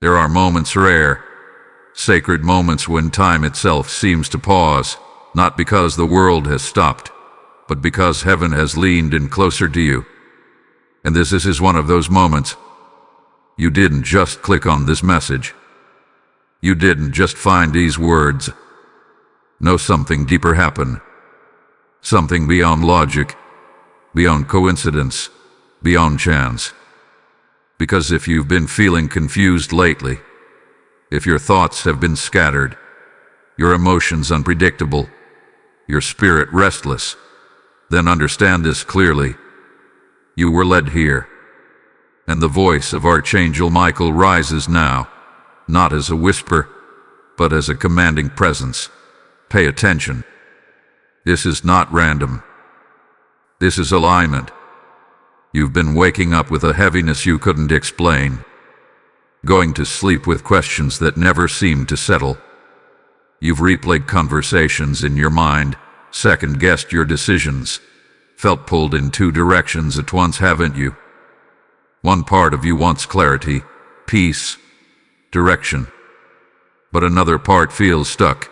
There are moments rare, sacred moments when time itself seems to pause, not because the world has stopped, but because heaven has leaned in closer to you. And this is one of those moments. You didn't just click on this message. You didn't just find these words. No, something deeper happened. Something beyond logic, beyond coincidence, beyond chance. Because if you've been feeling confused lately, if your thoughts have been scattered, your emotions unpredictable, your spirit restless, then understand this clearly. You were led here. And the voice of Archangel Michael rises now, not as a whisper, but as a commanding presence. Pay attention. This is not random. This is alignment. You've been waking up with a heaviness you couldn't explain, going to sleep with questions that never seemed to settle. You've replayed conversations in your mind, second-guessed your decisions, felt pulled in two directions at once, haven't you? One part of you wants clarity, peace, direction. But another part feels stuck,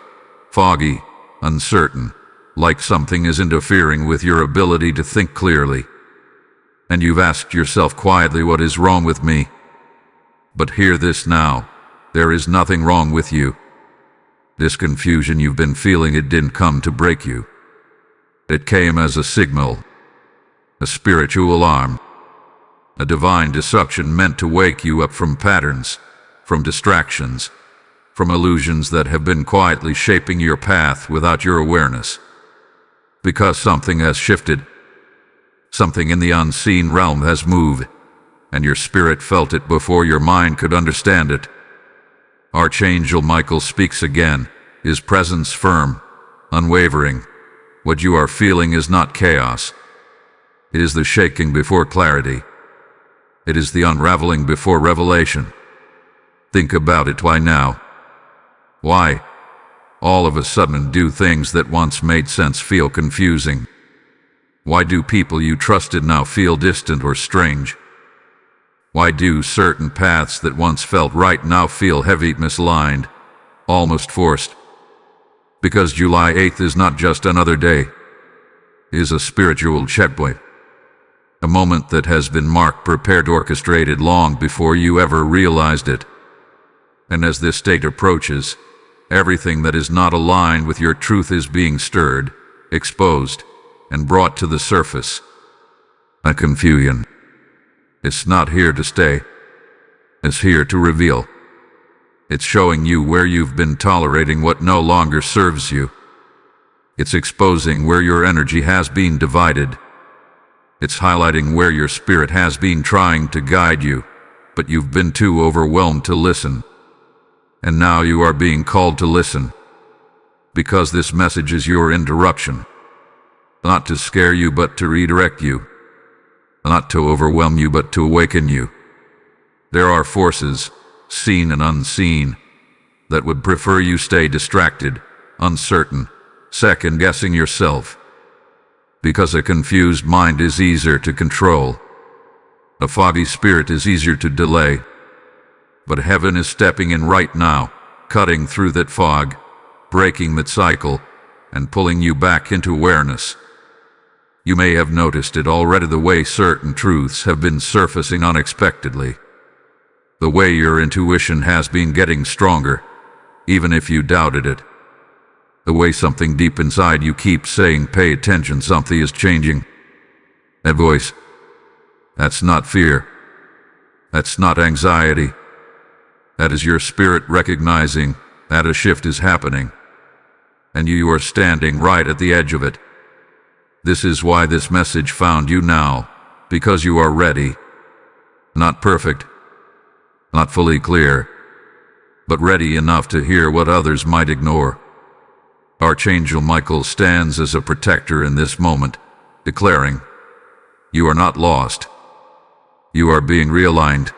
foggy, uncertain, like something is interfering with your ability to think clearly. And you've asked yourself quietly, what is wrong with me? But hear this now, there is nothing wrong with you. This confusion you've been feeling, it didn't come to break you. It came as a signal, a spiritual alarm, a divine destruction meant to wake you up from patterns, from distractions, from illusions that have been quietly shaping your path without your awareness. Because something has shifted. Something in the unseen realm has moved, and your spirit felt it before your mind could understand it. Archangel Michael speaks again, his presence firm, unwavering. What you are feeling is not chaos. It is the shaking before clarity. It is the unraveling before revelation. Think about it. Why now? Why, all of a sudden, do things that once made sense feel confusing? Why do people you trusted now feel distant or strange? Why do certain paths that once felt right now feel heavy, misaligned, almost forced? Because July 8th is not just another day. It is a spiritual checkpoint. A moment that has been marked, prepared, orchestrated long before you ever realized it. And as this date approaches, everything that is not aligned with your truth is being stirred, exposed, and brought to the surface. A confusion. It's not here to stay. It's here to reveal. It's showing you where you've been tolerating what no longer serves you. It's exposing where your energy has been divided. It's highlighting where your spirit has been trying to guide you, but you've been too overwhelmed to listen. And now you are being called to listen. Because this message is your interruption. Not to scare you, but to redirect you. Not to overwhelm you, but to awaken you. There are forces, seen and unseen, that would prefer you stay distracted, uncertain, second-guessing yourself. Because a confused mind is easier to control. A foggy spirit is easier to delay. But heaven is stepping in right now, cutting through that fog, breaking that cycle, and pulling you back into awareness. You may have noticed it already, the way certain truths have been surfacing unexpectedly. The way your intuition has been getting stronger, even if you doubted it. The way something deep inside you keeps saying, pay attention, something is changing. That voice, that's not fear. That's not anxiety. That is your spirit recognizing that a shift is happening. And you are standing right at the edge of it. This is why this message found you now, because you are ready. Not perfect, not fully clear, but ready enough to hear what others might ignore. Archangel Michael stands as a protector in this moment, declaring, you are not lost. You are being realigned.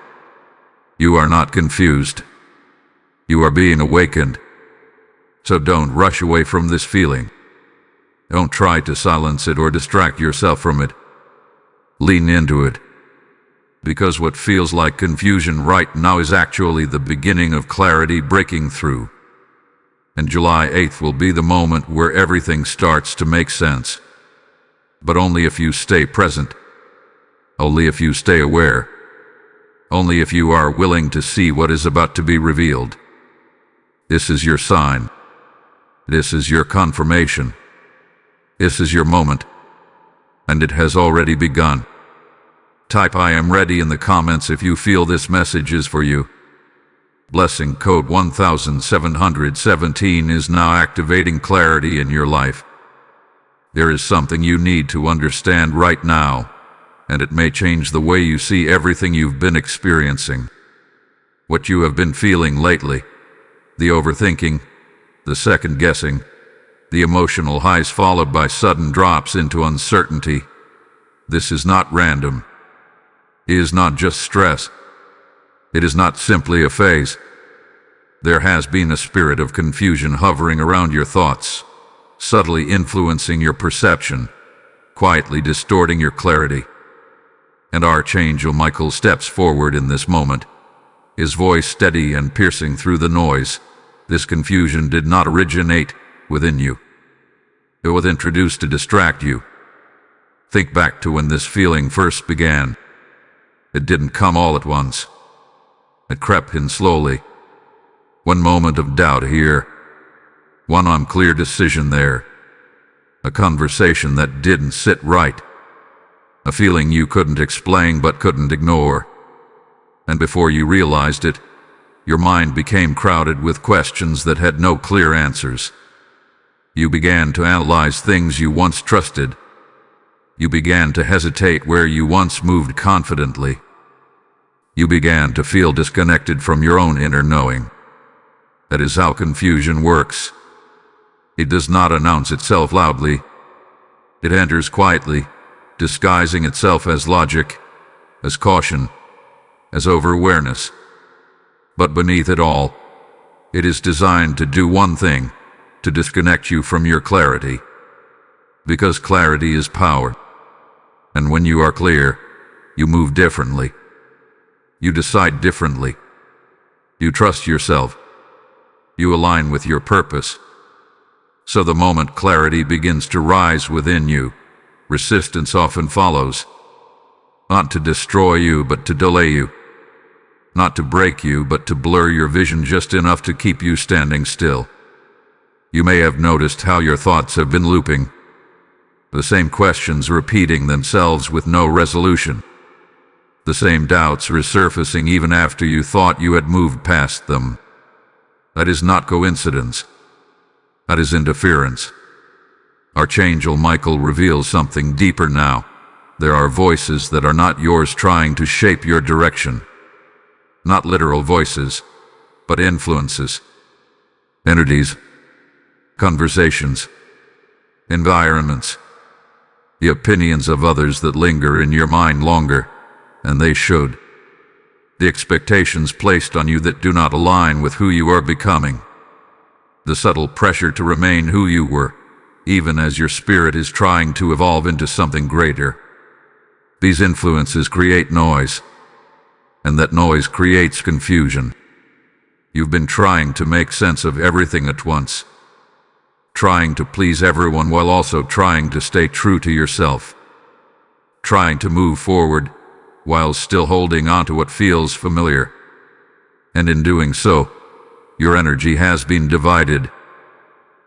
You are not confused. You are being awakened. So don't rush away from this feeling. Don't try to silence it or distract yourself from it. Lean into it. Because what feels like confusion right now is actually the beginning of clarity breaking through. And July 8th will be the moment where everything starts to make sense. But only if you stay present. Only if you stay aware. Only if you are willing to see what is about to be revealed. This is your sign. This is your confirmation. This is your moment. And it has already begun. Type "I am ready" in the comments if you feel this message is for you. Blessing code 1717 is now activating clarity in your life. There is something you need to understand right now, and it may change the way you see everything you've been experiencing. What you have been feeling lately, the overthinking, the second guessing, the emotional highs followed by sudden drops into uncertainty. This is not random. It is not just stress. It is not simply a phase. There has been a spirit of confusion hovering around your thoughts, subtly influencing your perception, quietly distorting your clarity. And Archangel Michael steps forward in this moment, his voice steady and piercing through the noise. This confusion did not originate within you. It was introduced to distract you. Think back to when this feeling first began. It didn't come all at once. It crept in slowly. One moment of doubt here. One unclear decision there. A conversation that didn't sit right. A feeling you couldn't explain but couldn't ignore. And before you realized it, your mind became crowded with questions that had no clear answers. You began to analyze things you once trusted. You began to hesitate where you once moved confidently. You began to feel disconnected from your own inner knowing. That is how confusion works. It does not announce itself loudly. It enters quietly, disguising itself as logic, as caution, as over-awareness. But beneath it all, it is designed to do one thing, to disconnect you from your clarity. Because clarity is power. And when you are clear, you move differently. You decide differently. You trust yourself. You align with your purpose. So the moment clarity begins to rise within you, resistance often follows. Not to destroy you, but to delay you. Not to break you, but to blur your vision just enough to keep you standing still. You may have noticed how your thoughts have been looping. The same questions repeating themselves with no resolution. The same doubts resurfacing even after you thought you had moved past them. That is not coincidence. That is interference. Archangel Michael reveals something deeper now. There are voices that are not yours trying to shape your direction. Not literal voices, but influences. Entities. Conversations. Environments. The opinions of others that linger in your mind longer, and they should. The expectations placed on you that do not align with who you are becoming. The subtle pressure to remain who you were, even as your spirit is trying to evolve into something greater. These influences create noise, and that noise creates confusion. You've been trying to make sense of everything at once. Trying to please everyone while also trying to stay true to yourself. Trying to move forward while still holding on to what feels familiar. And in doing so, your energy has been divided.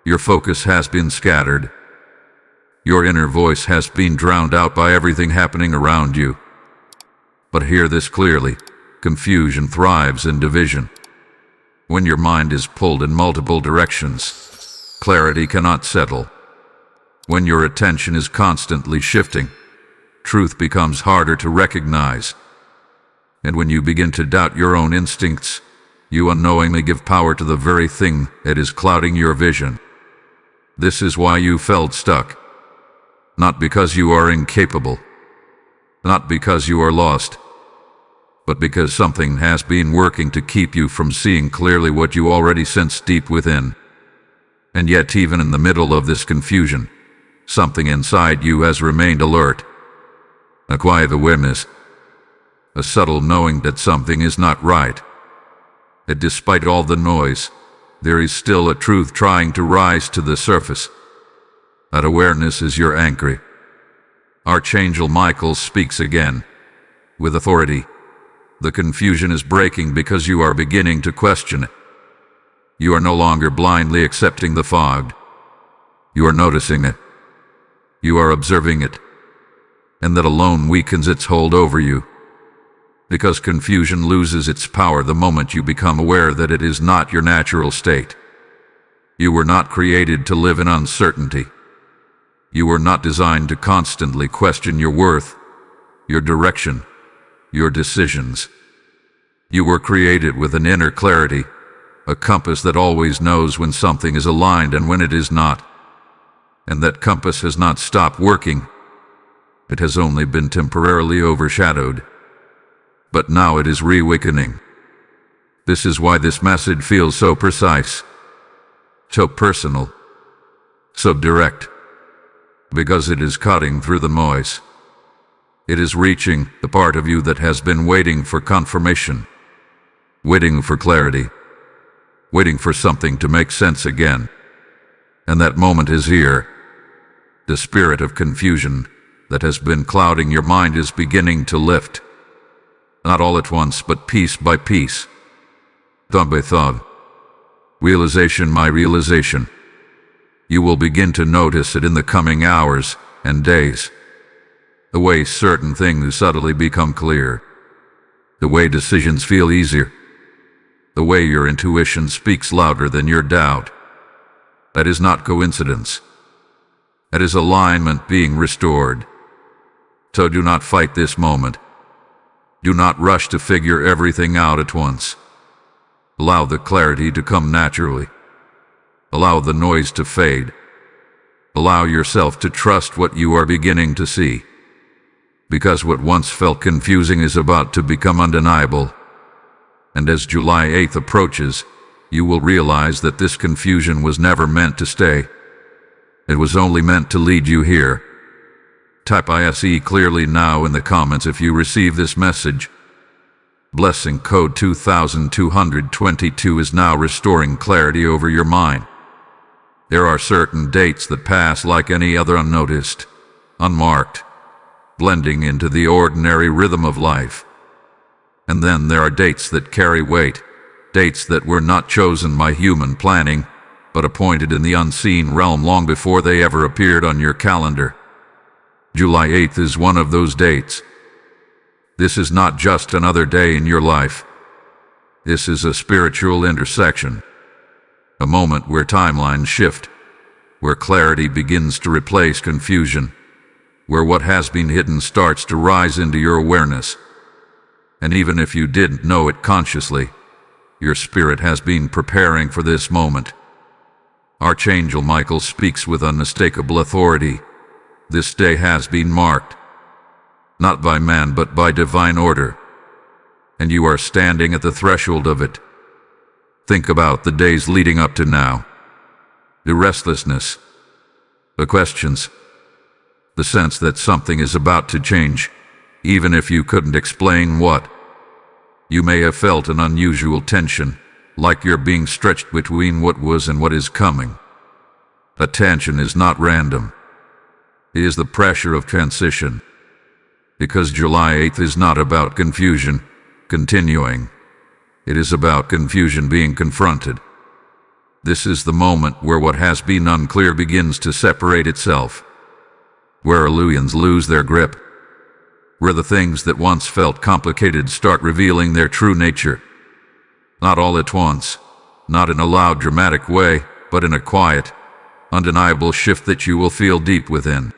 Your focus has been scattered. Your inner voice has been drowned out by everything happening around you. But hear this clearly, confusion thrives in division. When your mind is pulled in multiple directions, clarity cannot settle. When your attention is constantly shifting, truth becomes harder to recognize. And when you begin to doubt your own instincts, you unknowingly give power to the very thing that is clouding your vision. This is why you felt stuck. Not because you are incapable. Not because you are lost. But because something has been working to keep you from seeing clearly what you already sense deep within. And yet, even in the middle of this confusion, something inside you has remained alert. A quiet awareness. a subtle knowing that something is not right. That despite all the noise, there is still a truth trying to rise to the surface. That awareness is your anchor. Archangel Michael speaks again, with authority. The confusion is breaking because you are beginning to question it. You are no longer blindly accepting the fog. You are noticing it. You are observing it. And that alone weakens its hold over you. Because confusion loses its power the moment you become aware that it is not your natural state. You were not created to live in uncertainty. You were not designed to constantly question your worth, your direction, your decisions. You were created with an inner clarity, a compass that always knows when something is aligned and when it is not. And that compass has not stopped working. It has only been temporarily overshadowed. But now it is reawakening. This is why this message feels so precise, so personal, so direct. Because it is cutting through the noise. It is reaching the part of you that has been waiting for confirmation, waiting for clarity, waiting for something to make sense again. And that moment is here. The spirit of confusion that has been clouding your mind is beginning to lift. Not all at once, but piece by piece. Thought by thought. Realization by realization. You will begin to notice it in the coming hours and days. The way certain things subtly become clear. The way decisions feel easier. The way your intuition speaks louder than your doubt. That is not coincidence. That is alignment being restored. So do not fight this moment. Do not rush to figure everything out at once. Allow the clarity to come naturally. Allow the noise to fade. Allow yourself to trust what you are beginning to see. Because what once felt confusing is about to become undeniable. And as July 8th approaches, you will realize that this confusion was never meant to stay. It was only meant to lead you here. Type ISE clearly now in the comments if you receive this message. Blessing code 2222 is now restoring clarity over your mind. There are certain dates that pass like any other unnoticed, unmarked, blending into the ordinary rhythm of life. And then there are dates that carry weight, dates that were not chosen by human planning, but appointed in the unseen realm long before they ever appeared on your calendar. July 8th is one of those dates. This is not just another day in your life. This is a spiritual intersection. A moment where timelines shift, where clarity begins to replace confusion, where what has been hidden starts to rise into your awareness. And even if you didn't know it consciously, your spirit has been preparing for this moment. Archangel Michael speaks with unmistakable authority. This day has been marked, not by man but by divine order, and you are standing at the threshold of it. Think about the days leading up to now. The restlessness, the questions, the sense that something is about to change, even if you couldn't explain what. You may have felt an unusual tension, like you're being stretched between what was and what is coming. That tension is not random. It is the pressure of transition. Because July 8th is not about confusion continuing. It is about confusion being confronted. This is the moment where what has been unclear begins to separate itself. Where illusions lose their grip. Where the things that once felt complicated start revealing their true nature. Not all at once, not in a loud dramatic way, but in a quiet, undeniable shift that you will feel deep within.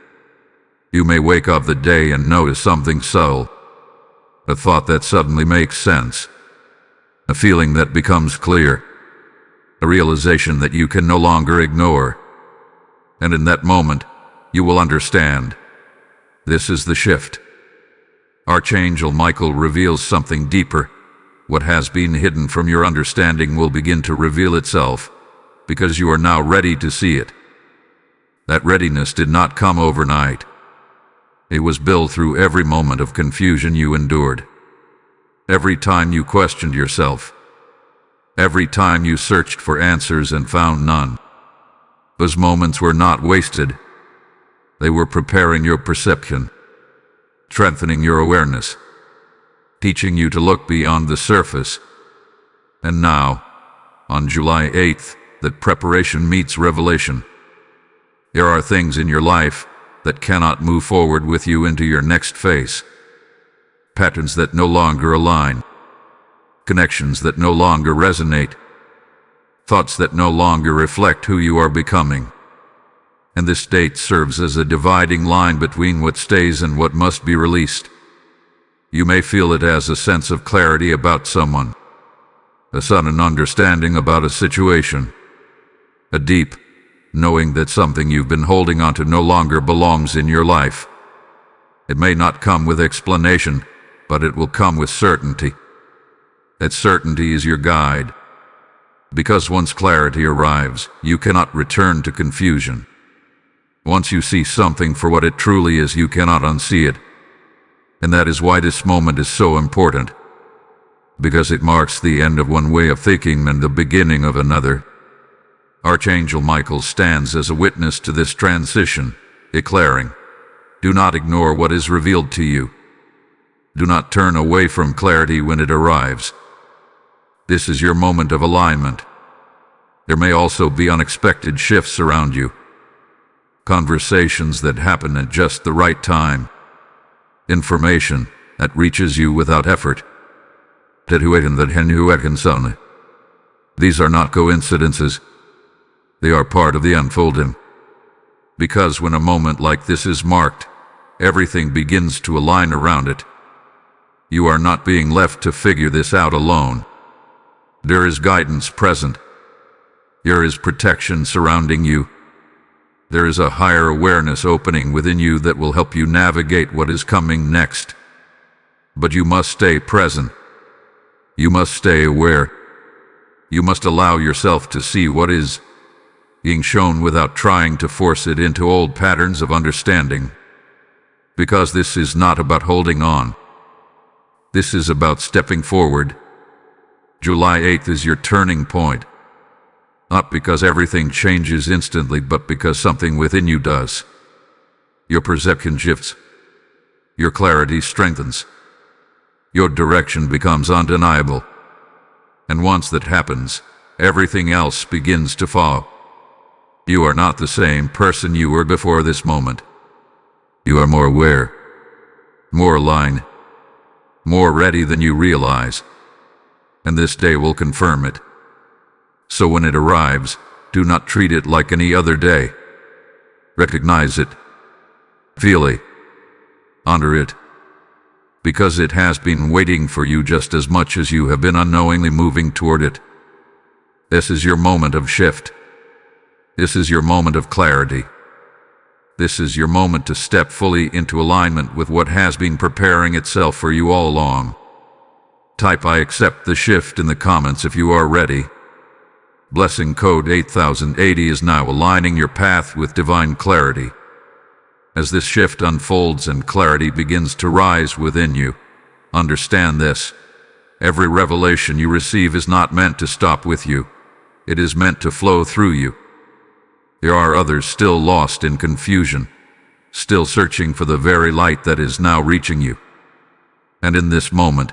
You may wake up the day and notice something subtle, a thought that suddenly makes sense, a feeling that becomes clear, a realization that you can no longer ignore. And in that moment, you will understand. This is the shift. Archangel Michael reveals something deeper. What has been hidden from your understanding will begin to reveal itself, because you are now ready to see it. That readiness did not come overnight. It was built through every moment of confusion you endured, Every time you questioned yourself. Every time you searched for answers and found none. Those moments were not wasted. They were preparing your perception, strengthening your awareness, teaching you to look beyond the surface. And now, on July 8th, that preparation meets revelation. There are things in your life that cannot move forward with you into your next phase. Patterns that no longer align. Connections that no longer resonate. Thoughts that no longer reflect who you are becoming. And this date serves as a dividing line between what stays and what must be released. You may feel it as a sense of clarity about someone, a sudden understanding about a situation, a deep knowing that something you've been holding onto no longer belongs in your life. It may not come with explanation, but it will come with certainty. That certainty is your guide. Because once clarity arrives, you cannot return to confusion. Once you see something for what it truly is, you cannot unsee it. And that is why this moment is so important. Because it marks the end of one way of thinking and the beginning of another. Archangel Michael stands as a witness to this transition, declaring, "Do not ignore what is revealed to you. Do not turn away from clarity when it arrives. This is your moment of alignment." There may also be unexpected shifts around you. Conversations that happen at just the right time. Information that reaches you without effort. These are not coincidences. They are part of the unfolding. Because when a moment like this is marked, everything begins to align around it. You are not being left to figure this out alone. There is guidance present. There is protection surrounding you. There is a higher awareness opening within you that will help you navigate what is coming next. But you must stay present. You must stay aware. You must allow yourself to see what is being shown without trying to force it into old patterns of understanding. Because this is not about holding on. This is about stepping forward. July 8th is your turning point. Not because everything changes instantly, but because something within you does. Your perception shifts. Your clarity strengthens. Your direction becomes undeniable. And once that happens, everything else begins to follow. You are not the same person you were before this moment. You are more aware, more aligned, more ready than you realize. And this day will confirm it. So when it arrives, do not treat it like any other day. Recognize it. Feel it. Honor it. Because it has been waiting for you just as much as you have been unknowingly moving toward it. This is your moment of shift. This is your moment of clarity. This is your moment to step fully into alignment with what has been preparing itself for you all along. Type "I accept the shift" in the comments if you are ready. Blessing code 8080 is now aligning your path with divine clarity. As this shift unfolds and clarity begins to rise within you, understand this. Every revelation you receive is not meant to stop with you. It is meant to flow through you. There are others still lost in confusion, still searching for the very light that is now reaching you. And in this moment,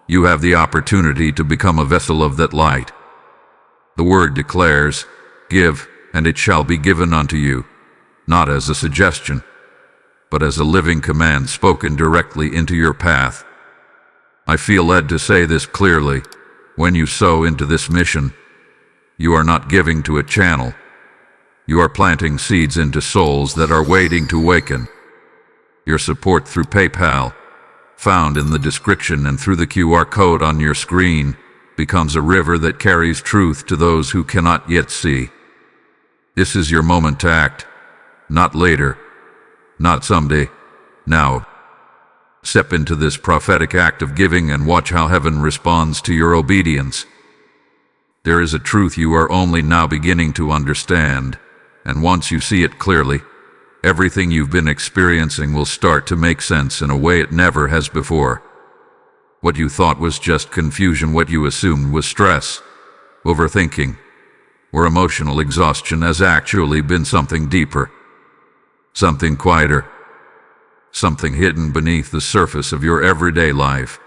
you have the opportunity to become a vessel of that light. The word declares, "Give, and it shall be given unto you," not as a suggestion, but as a living command spoken directly into your path. I feel led to say this clearly. When you sow into this mission, you are not giving to a channel. You are planting seeds into souls that are waiting to awaken. Your support through PayPal, found in the description and through the QR code on your screen, becomes a river that carries truth to those who cannot yet see. This is your moment to act. Not later. Not someday. Now. Step into this prophetic act of giving and watch how heaven responds to your obedience. There is a truth you are only now beginning to understand. And once you see it clearly, everything you've been experiencing will start to make sense in a way it never has before. What you thought was just confusion, what you assumed was stress, overthinking, or emotional exhaustion has actually been something deeper, something quieter, something hidden beneath the surface of your everyday life.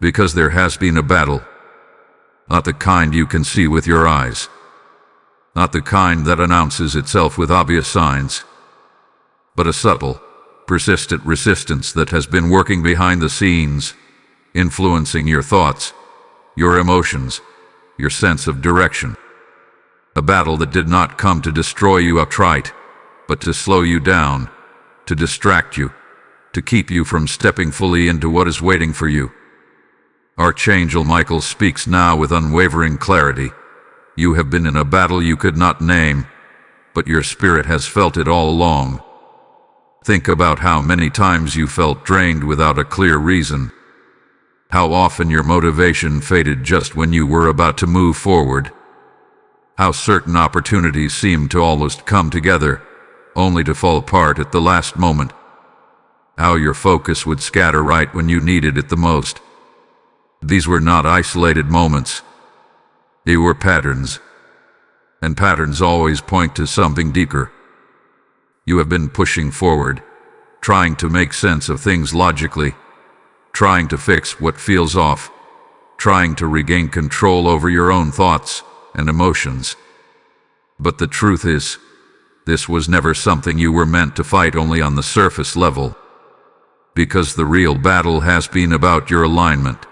Because there has been a battle, not the kind you can see with your eyes, not the kind that announces itself with obvious signs, but a subtle, persistent resistance that has been working behind the scenes, influencing your thoughts, your emotions, your sense of direction. A battle that did not come to destroy you outright, but to slow you down, to distract you, to keep you from stepping fully into what is waiting for you. Archangel Michael speaks now with unwavering clarity. You have been in a battle you could not name, but your spirit has felt it all along. Think about how many times you felt drained without a clear reason. How often your motivation faded just when you were about to move forward. How certain opportunities seemed to almost come together, only to fall apart at the last moment. How your focus would scatter right when you needed it the most. These were not isolated moments. They were patterns. And patterns always point to something deeper. You have been pushing forward, trying to make sense of things logically, trying to fix what feels off, trying to regain control over your own thoughts and emotions. But the truth is, this was never something you were meant to fight only on the surface level. Because the real battle has been about your alignment.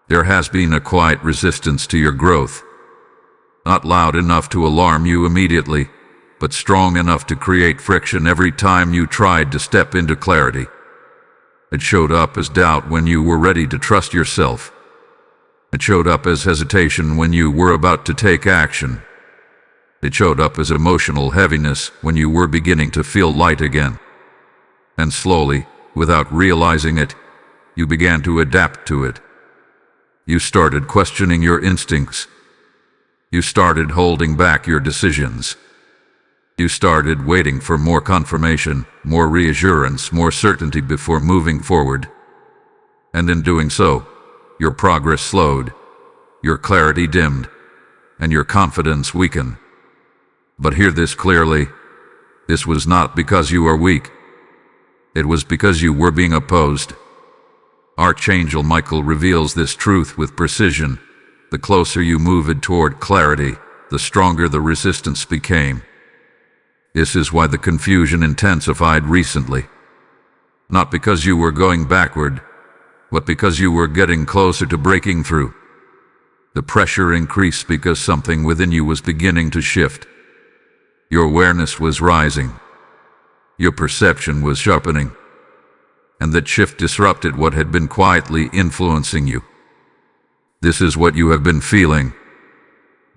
There has been a quiet resistance to your growth. Not loud enough to alarm you immediately, but strong enough to create friction every time you tried to step into clarity. It showed up as doubt when you were ready to trust yourself. It showed up as hesitation when you were about to take action. It showed up as emotional heaviness when you were beginning to feel light again. And slowly, without realizing it, you began to adapt to it. You started questioning your instincts. You started holding back your decisions. You started waiting for more confirmation, more reassurance, more certainty before moving forward. And in doing so, your progress slowed, your clarity dimmed, and your confidence weakened. But hear this clearly, this was not because you are weak. It was because you were being opposed. Archangel Michael reveals this truth with precision. The closer you moved toward clarity, the stronger the resistance became. This is why the confusion intensified recently. Not because you were going backward, but because you were getting closer to breaking through. The pressure increased because something within you was beginning to shift. Your awareness was rising. Your perception was sharpening. And that shift disrupted what had been quietly influencing you. This is what you have been feeling.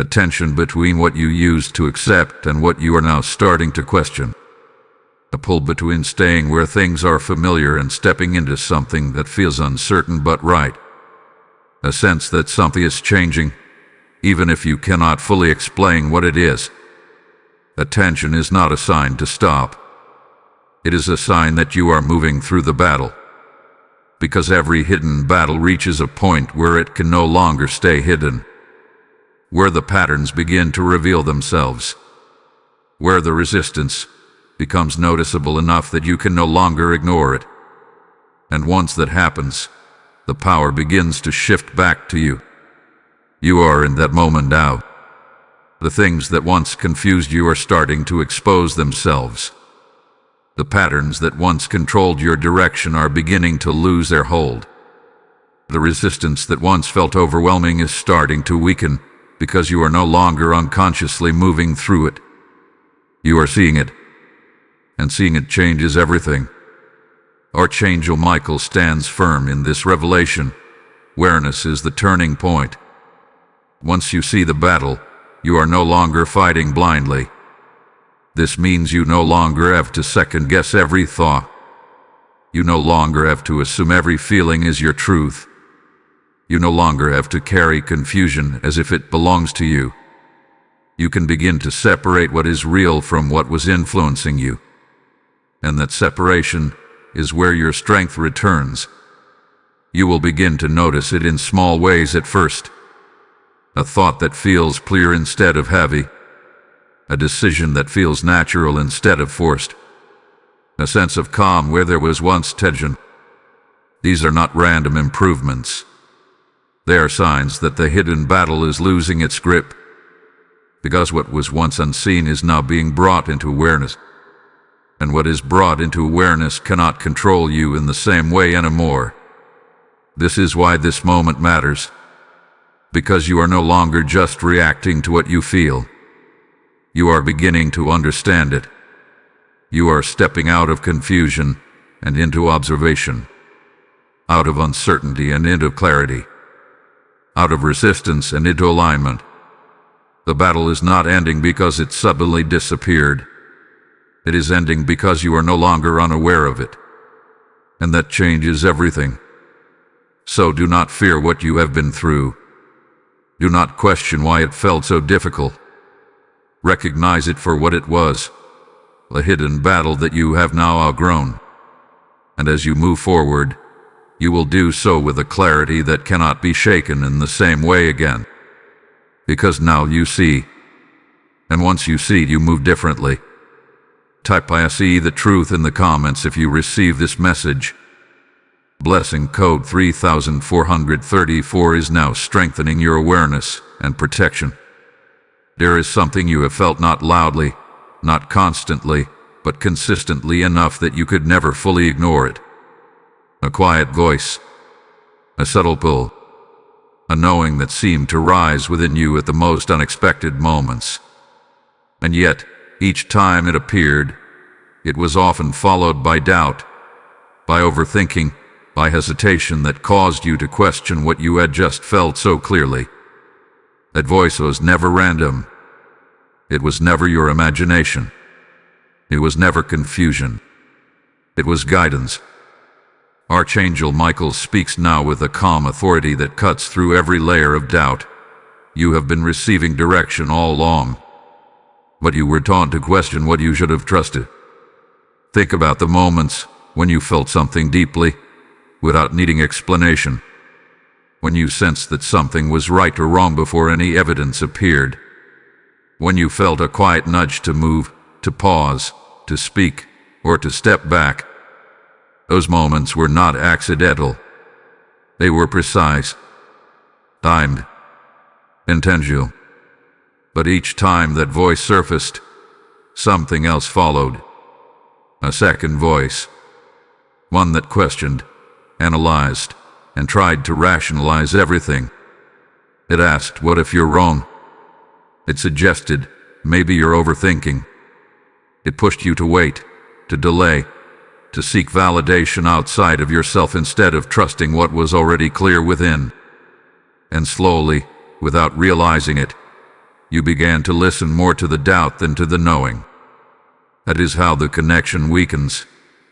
A tension between what you used to accept and what you are now starting to question. A pull between staying where things are familiar and stepping into something that feels uncertain but right. A sense that something is changing, even if you cannot fully explain what it is. A tension is not a sign to stop. It is a sign that you are moving through the battle. Because every hidden battle reaches a point where it can no longer stay hidden. Where the patterns begin to reveal themselves. Where the resistance becomes noticeable enough that you can no longer ignore it. And once that happens, the power begins to shift back to you. You are in that moment now. The things that once confused you are starting to expose themselves. The patterns that once controlled your direction are beginning to lose their hold. The resistance that once felt overwhelming is starting to weaken because you are no longer unconsciously moving through it. You are seeing it, and seeing it changes everything. Archangel Michael stands firm in this revelation. Awareness is the turning point. Once you see the battle, you are no longer fighting blindly. This means you no longer have to second-guess every thought. You no longer have to assume every feeling is your truth. You no longer have to carry confusion as if it belongs to you. You can begin to separate what is real from what was influencing you. And that separation is where your strength returns. You will begin to notice it in small ways at first. A thought that feels clear instead of heavy. A decision that feels natural instead of forced. A sense of calm where there was once tension. These are not random improvements. They are signs that the hidden battle is losing its grip, because what was once unseen is now being brought into awareness. And what is brought into awareness cannot control you in the same way anymore. This is why this moment matters, because you are no longer just reacting to what you feel. You are beginning to understand it. You are stepping out of confusion and into observation, out of uncertainty and into clarity, out of resistance and into alignment. The battle is not ending because it suddenly disappeared. It is ending because you are no longer unaware of it. And that changes everything. So do not fear what you have been through. Do not question why it felt so difficult. Recognize it for what it was, a hidden battle that you have now outgrown. And as you move forward, you will do so with a clarity that cannot be shaken in the same way again. Because now you see. And once you see, you move differently. Type I see the truth in the comments if you receive this message. Blessing code 3434 is now strengthening your awareness and protection. There is something you have felt, not loudly, not constantly, but consistently enough that you could never fully ignore it. A quiet voice, a subtle pull, a knowing that seemed to rise within you at the most unexpected moments. And yet, each time it appeared, it was often followed by doubt, by overthinking, by hesitation that caused you to question what you had just felt so clearly. That voice was never random. It was never your imagination. It was never confusion. It was guidance. Archangel Michael speaks now with a calm authority that cuts through every layer of doubt. You have been receiving direction all along, but you were taught to question what you should have trusted. Think about the moments when you felt something deeply, without needing explanation. When you sensed that something was right or wrong before any evidence appeared. When you felt a quiet nudge to move, to pause, to speak, or to step back. Those moments were not accidental. They were precise, timed, intentional. But each time that voice surfaced, something else followed. A second voice. One that questioned, analyzed, and tried to rationalize everything. It asked, what if you're wrong? It suggested, maybe you're overthinking. It pushed you to wait, to delay, to seek validation outside of yourself instead of trusting what was already clear within. And slowly, without realizing it, you began to listen more to the doubt than to the knowing. That is how the connection weakens,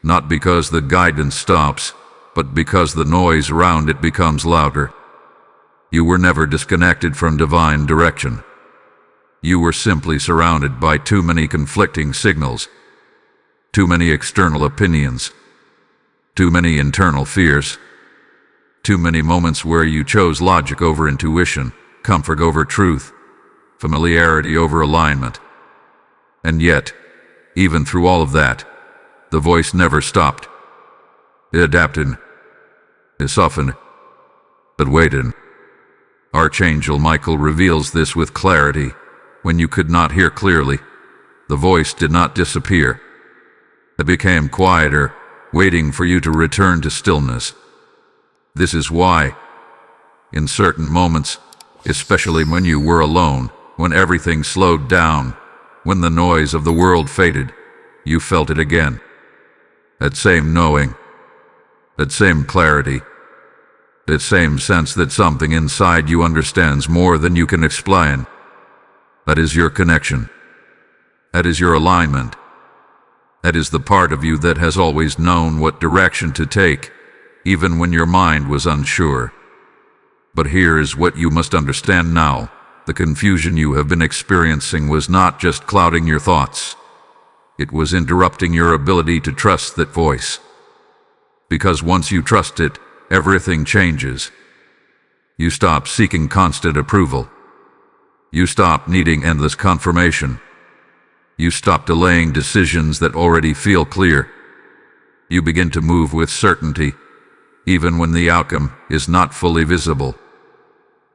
not because the guidance stops, but because the noise around it becomes louder. You were never disconnected from divine direction. You were simply surrounded by too many conflicting signals, too many external opinions, too many internal fears, too many moments where you chose logic over intuition, comfort over truth, familiarity over alignment. And yet, even through all of that, the voice never stopped. It adapted. It softened. It waited. Archangel Michael reveals this with clarity. When you could not hear clearly, the voice did not disappear. It became quieter, waiting for you to return to stillness. This is why, in certain moments, especially when you were alone, when everything slowed down, when the noise of the world faded, you felt it again. That same knowing, that same clarity, that same sense that something inside you understands more than you can explain. That is your connection. That is your alignment. That is the part of you that has always known what direction to take, even when your mind was unsure. But here is what you must understand now. The confusion you have been experiencing was not just clouding your thoughts. It was interrupting your ability to trust that voice. Because once you trust it, everything changes. You stop seeking constant approval. You stop needing endless confirmation. You stop delaying decisions that already feel clear. You begin to move with certainty, even when the outcome is not fully visible.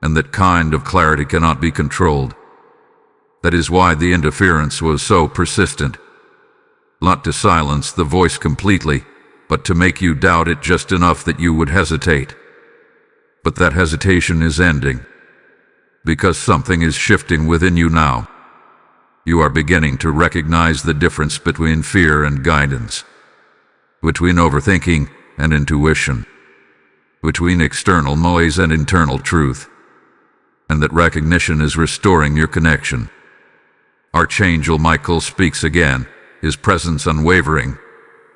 And that kind of clarity cannot be controlled. That is why the interference was so persistent. Not to silence the voice completely, but to make you doubt it just enough that you would hesitate. But that hesitation is ending. Because something is shifting within you now. You are beginning to recognize the difference between fear and guidance. Between overthinking and intuition. Between external noise and internal truth. And that recognition is restoring your connection. Archangel Michael speaks again, his presence unwavering.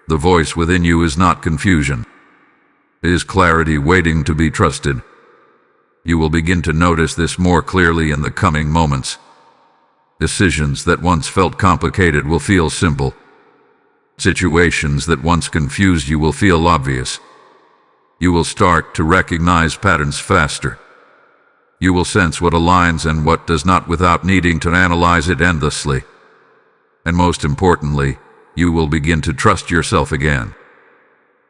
The voice within you is not confusion. It is clarity waiting to be trusted. You will begin to notice this more clearly in the coming moments. Decisions that once felt complicated will feel simple. Situations that once confused you will feel obvious. You will start to recognize patterns faster. You will sense what aligns and what does not without needing to analyze it endlessly. And most importantly, you will begin to trust yourself again.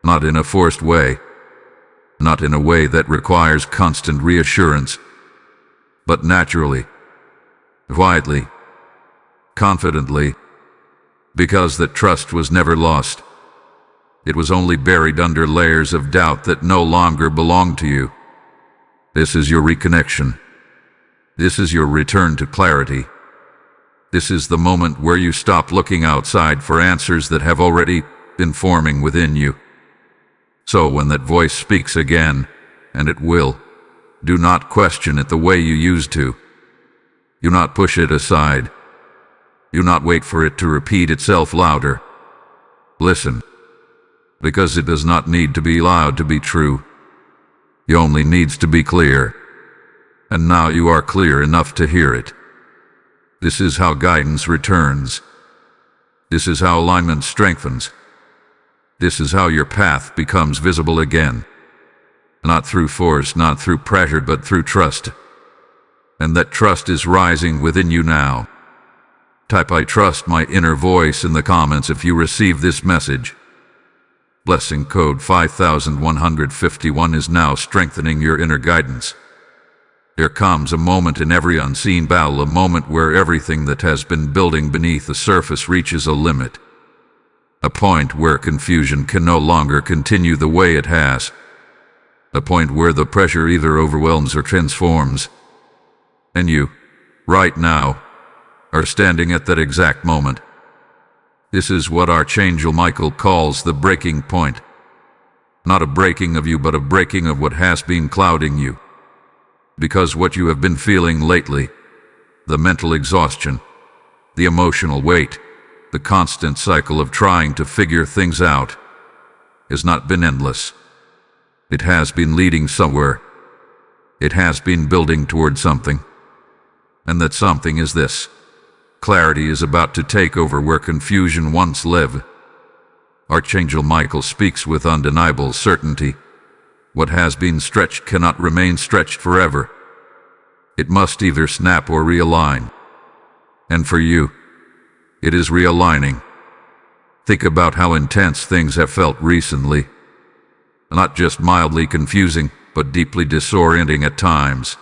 Not in a forced way. Not in a way that requires constant reassurance. But naturally. Quietly. Confidently. Because that trust was never lost. It was only buried under layers of doubt that no longer belonged to you. This is your reconnection. This is your return to clarity. This is the moment where you stop looking outside for answers that have already been forming within you. So when that voice speaks again, and it will, do not question it the way you used to. Do not push it aside. Do not wait for it to repeat itself louder. Listen, because it does not need to be loud to be true. It only needs to be clear. And now you are clear enough to hear it. This is how guidance returns. This is how alignment strengthens. This is how your path becomes visible again. Not through force, not through pressure, but through trust. And that trust is rising within you now. Type "I trust my inner voice" in the comments if you receive this message. Blessing code 5151 is now strengthening your inner guidance. There comes a moment in every unseen battle, a moment where everything that has been building beneath the surface reaches a limit. A point where confusion can no longer continue the way it has. A point where the pressure either overwhelms or transforms. And you, right now, are standing at that exact moment. This is what Archangel Michael calls the breaking point. Not a breaking of you, but a breaking of what has been clouding you. Because what you have been feeling lately, the mental exhaustion, the emotional weight, the constant cycle of trying to figure things out, has not been endless. It has been leading somewhere. It has been building toward something. And that something is this. Clarity is about to take over where confusion once lived. Archangel Michael speaks with undeniable certainty. What has been stretched cannot remain stretched forever. It must either snap or realign. And for you, it is realigning. Think about how intense things have felt recently. Not just mildly confusing, but deeply disorienting at times.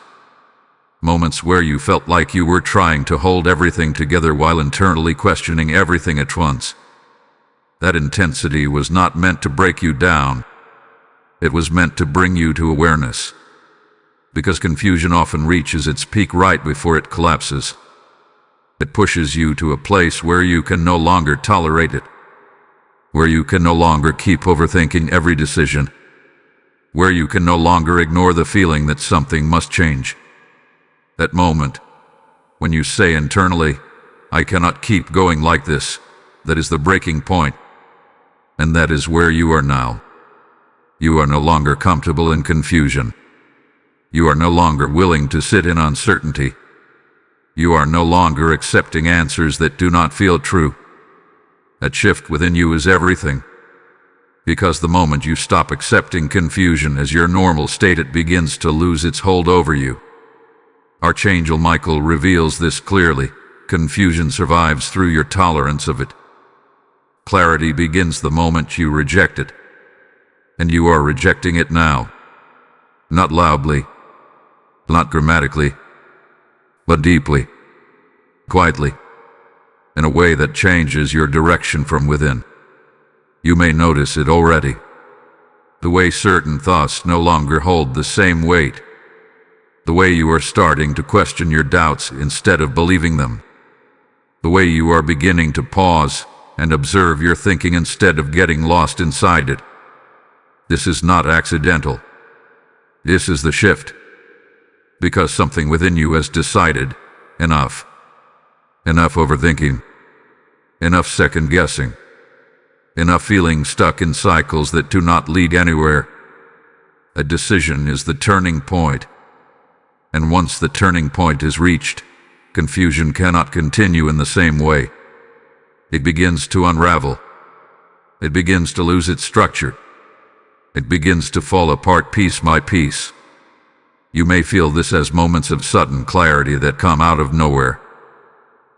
Moments where you felt like you were trying to hold everything together while internally questioning everything at once. That intensity was not meant to break you down. It was meant to bring you to awareness. Because confusion often reaches its peak right before it collapses. It pushes you to a place where you can no longer tolerate it. Where you can no longer keep overthinking every decision. Where you can no longer ignore the feeling that something must change. That moment, when you say internally, "I cannot keep going like this," that is the breaking point. And that is where you are now. You are no longer comfortable in confusion. You are no longer willing to sit in uncertainty. You are no longer accepting answers that do not feel true. That shift within you is everything. Because the moment you stop accepting confusion as your normal state, it begins to lose its hold over you. Archangel Michael reveals this clearly. Confusion survives through your tolerance of it. Clarity begins the moment you reject it. And you are rejecting it now. Not loudly, not grammatically, but deeply, quietly, in a way that changes your direction from within. You may notice it already. The way certain thoughts no longer hold the same weight. The way you are starting to question your doubts instead of believing them. The way you are beginning to pause and observe your thinking instead of getting lost inside it. This is not accidental. This is the shift. Because something within you has decided, enough. Enough overthinking. Enough second-guessing. Enough feeling stuck in cycles that do not lead anywhere. A decision is the turning point. And once the turning point is reached, confusion cannot continue in the same way. It begins to unravel. It begins to lose its structure. It begins to fall apart piece by piece. You may feel this as moments of sudden clarity that come out of nowhere.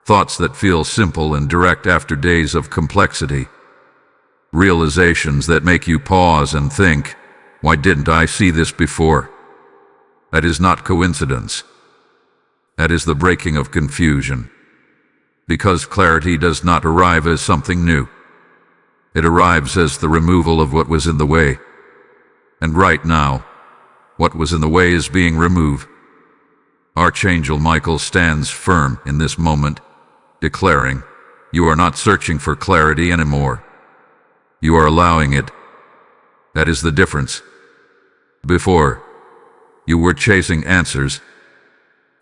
Thoughts that feel simple and direct after days of complexity. Realizations that make you pause and think, why didn't I see this before? That is not coincidence. That is the breaking of confusion. Because clarity does not arrive as something new. It arrives as the removal of what was in the way. And right now, what was in the way is being removed. Archangel Michael stands firm in this moment, declaring, you are not searching for clarity anymore. You are allowing it. That is the difference. Before, you were chasing answers,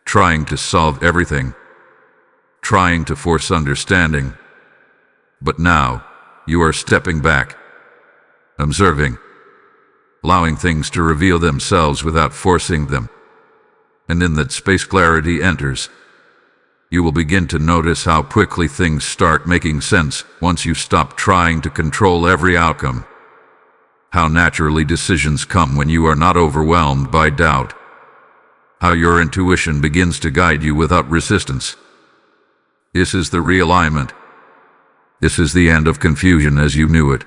trying to solve everything, trying to force understanding. But now, you are stepping back, observing, allowing things to reveal themselves without forcing them. And in that space clarity enters. You will begin to notice how quickly things start making sense once you stop trying to control every outcome. How naturally decisions come when you are not overwhelmed by doubt. How your intuition begins to guide you without resistance. This is the realignment. This is the end of confusion as you knew it.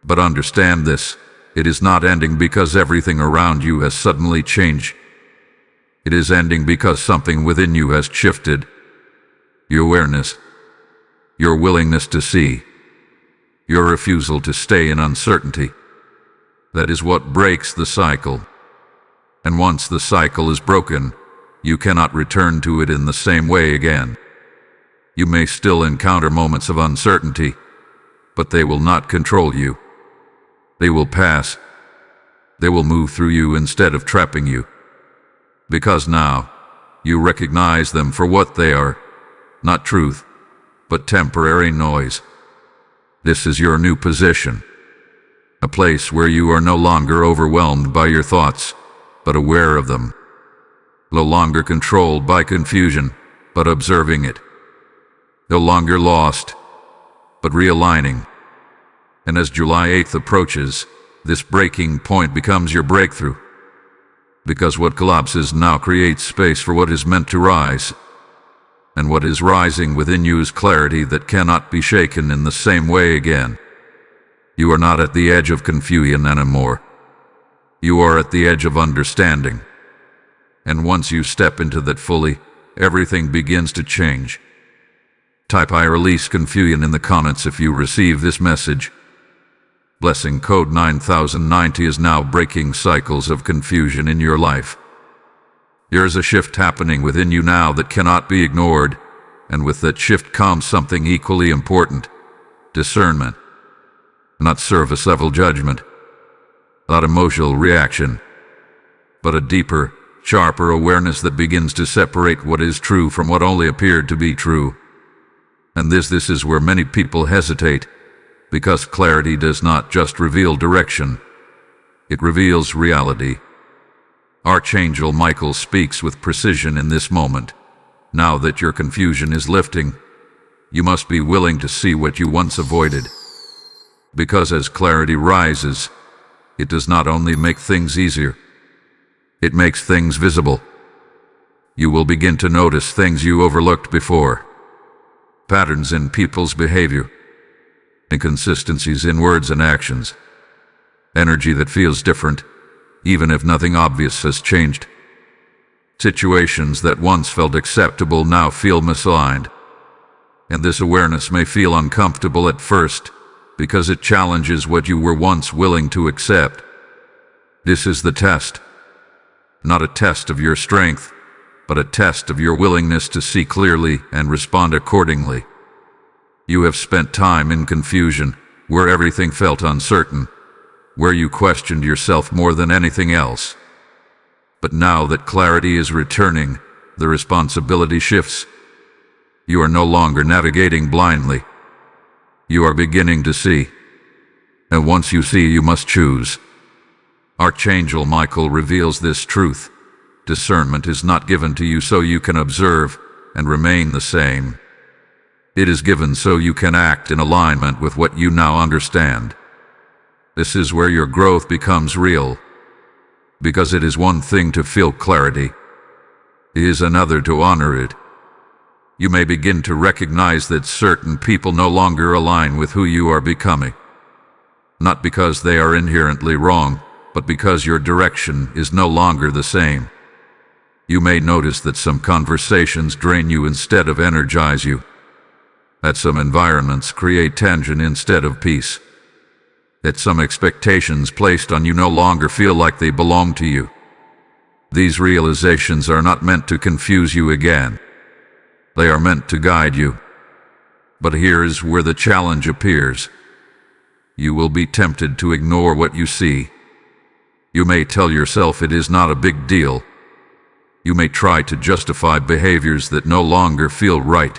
But understand this, it is not ending because everything around you has suddenly changed. It is ending because something within you has shifted. Your awareness, your willingness to see, your refusal to stay in uncertainty. That is what breaks the cycle. And once the cycle is broken, you cannot return to it in the same way again. You may still encounter moments of uncertainty, but they will not control you. They will pass. They will move through you instead of trapping you. Because now, you recognize them for what they are, not truth, but temporary noise. This is your new position. A place where you are no longer overwhelmed by your thoughts, but aware of them. No longer controlled by confusion, but observing it. No longer lost, but realigning. And as July 8th approaches, this breaking point becomes your breakthrough. Because what collapses now creates space for what is meant to rise. And what is rising within you is clarity that cannot be shaken in the same way again. You are not at the edge of confusion anymore. You are at the edge of understanding. And once you step into that fully, everything begins to change. Type I release confusion in the comments if you receive this message. Blessing code 9090 is now breaking cycles of confusion in your life. There is a shift happening within you now that cannot be ignored, and with that shift comes something equally important: discernment. Not surface-level judgment, not emotional reaction, but a deeper, sharper awareness that begins to separate what is true from what only appeared to be true. And this is where many people hesitate, because clarity does not just reveal direction, it reveals reality. Archangel Michael speaks with precision in this moment. Now that your confusion is lifting, you must be willing to see what you once avoided. Because as clarity rises, it does not only make things easier, it makes things visible. You will begin to notice things you overlooked before. Patterns in people's behavior, inconsistencies in words and actions, energy that feels different, even if nothing obvious has changed. Situations that once felt acceptable now feel misaligned. And this awareness may feel uncomfortable at first, because it challenges what you were once willing to accept. This is the test. Not a test of your strength, but a test of your willingness to see clearly and respond accordingly. You have spent time in confusion, where everything felt uncertain, where you questioned yourself more than anything else. But now that clarity is returning, the responsibility shifts. You are no longer navigating blindly. You are beginning to see. And once you see, you must choose. Archangel Michael reveals this truth. Discernment is not given to you so you can observe and remain the same. It is given so you can act in alignment with what you now understand. This is where your growth becomes real. Because it is one thing to feel clarity, it is another to honor it. You may begin to recognize that certain people no longer align with who you are becoming. Not because they are inherently wrong, but because your direction is no longer the same. You may notice that some conversations drain you instead of energize you. That some environments create tension instead of peace. That some expectations placed on you no longer feel like they belong to you. These realizations are not meant to confuse you again. They are meant to guide you. But here is where the challenge appears. You will be tempted to ignore what you see. You may tell yourself it is not a big deal. You may try to justify behaviors that no longer feel right.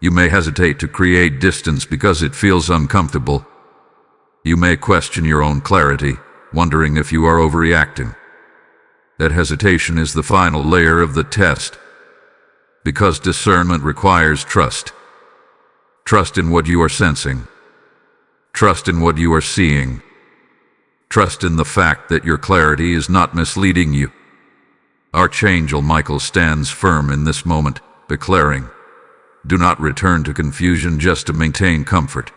You may hesitate to create distance because it feels uncomfortable. You may question your own clarity, wondering if you are overreacting. That hesitation is the final layer of the test. Because discernment requires trust. Trust in what you are sensing. Trust in what you are seeing. Trust in the fact that your clarity is not misleading you. Archangel Michael stands firm in this moment, declaring, "Do not return to confusion just to maintain comfort."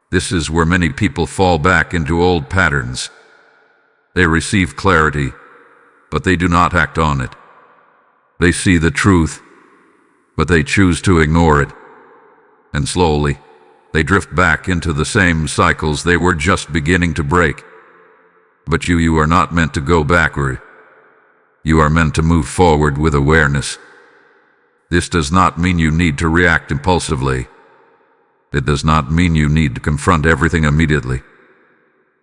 This is where many people fall back into old patterns. They receive clarity, but they do not act on it. They see the truth, but they choose to ignore it. And slowly, they drift back into the same cycles they were just beginning to break. But you are not meant to go backward. You are meant to move forward with awareness. This does not mean you need to react impulsively. It does not mean you need to confront everything immediately.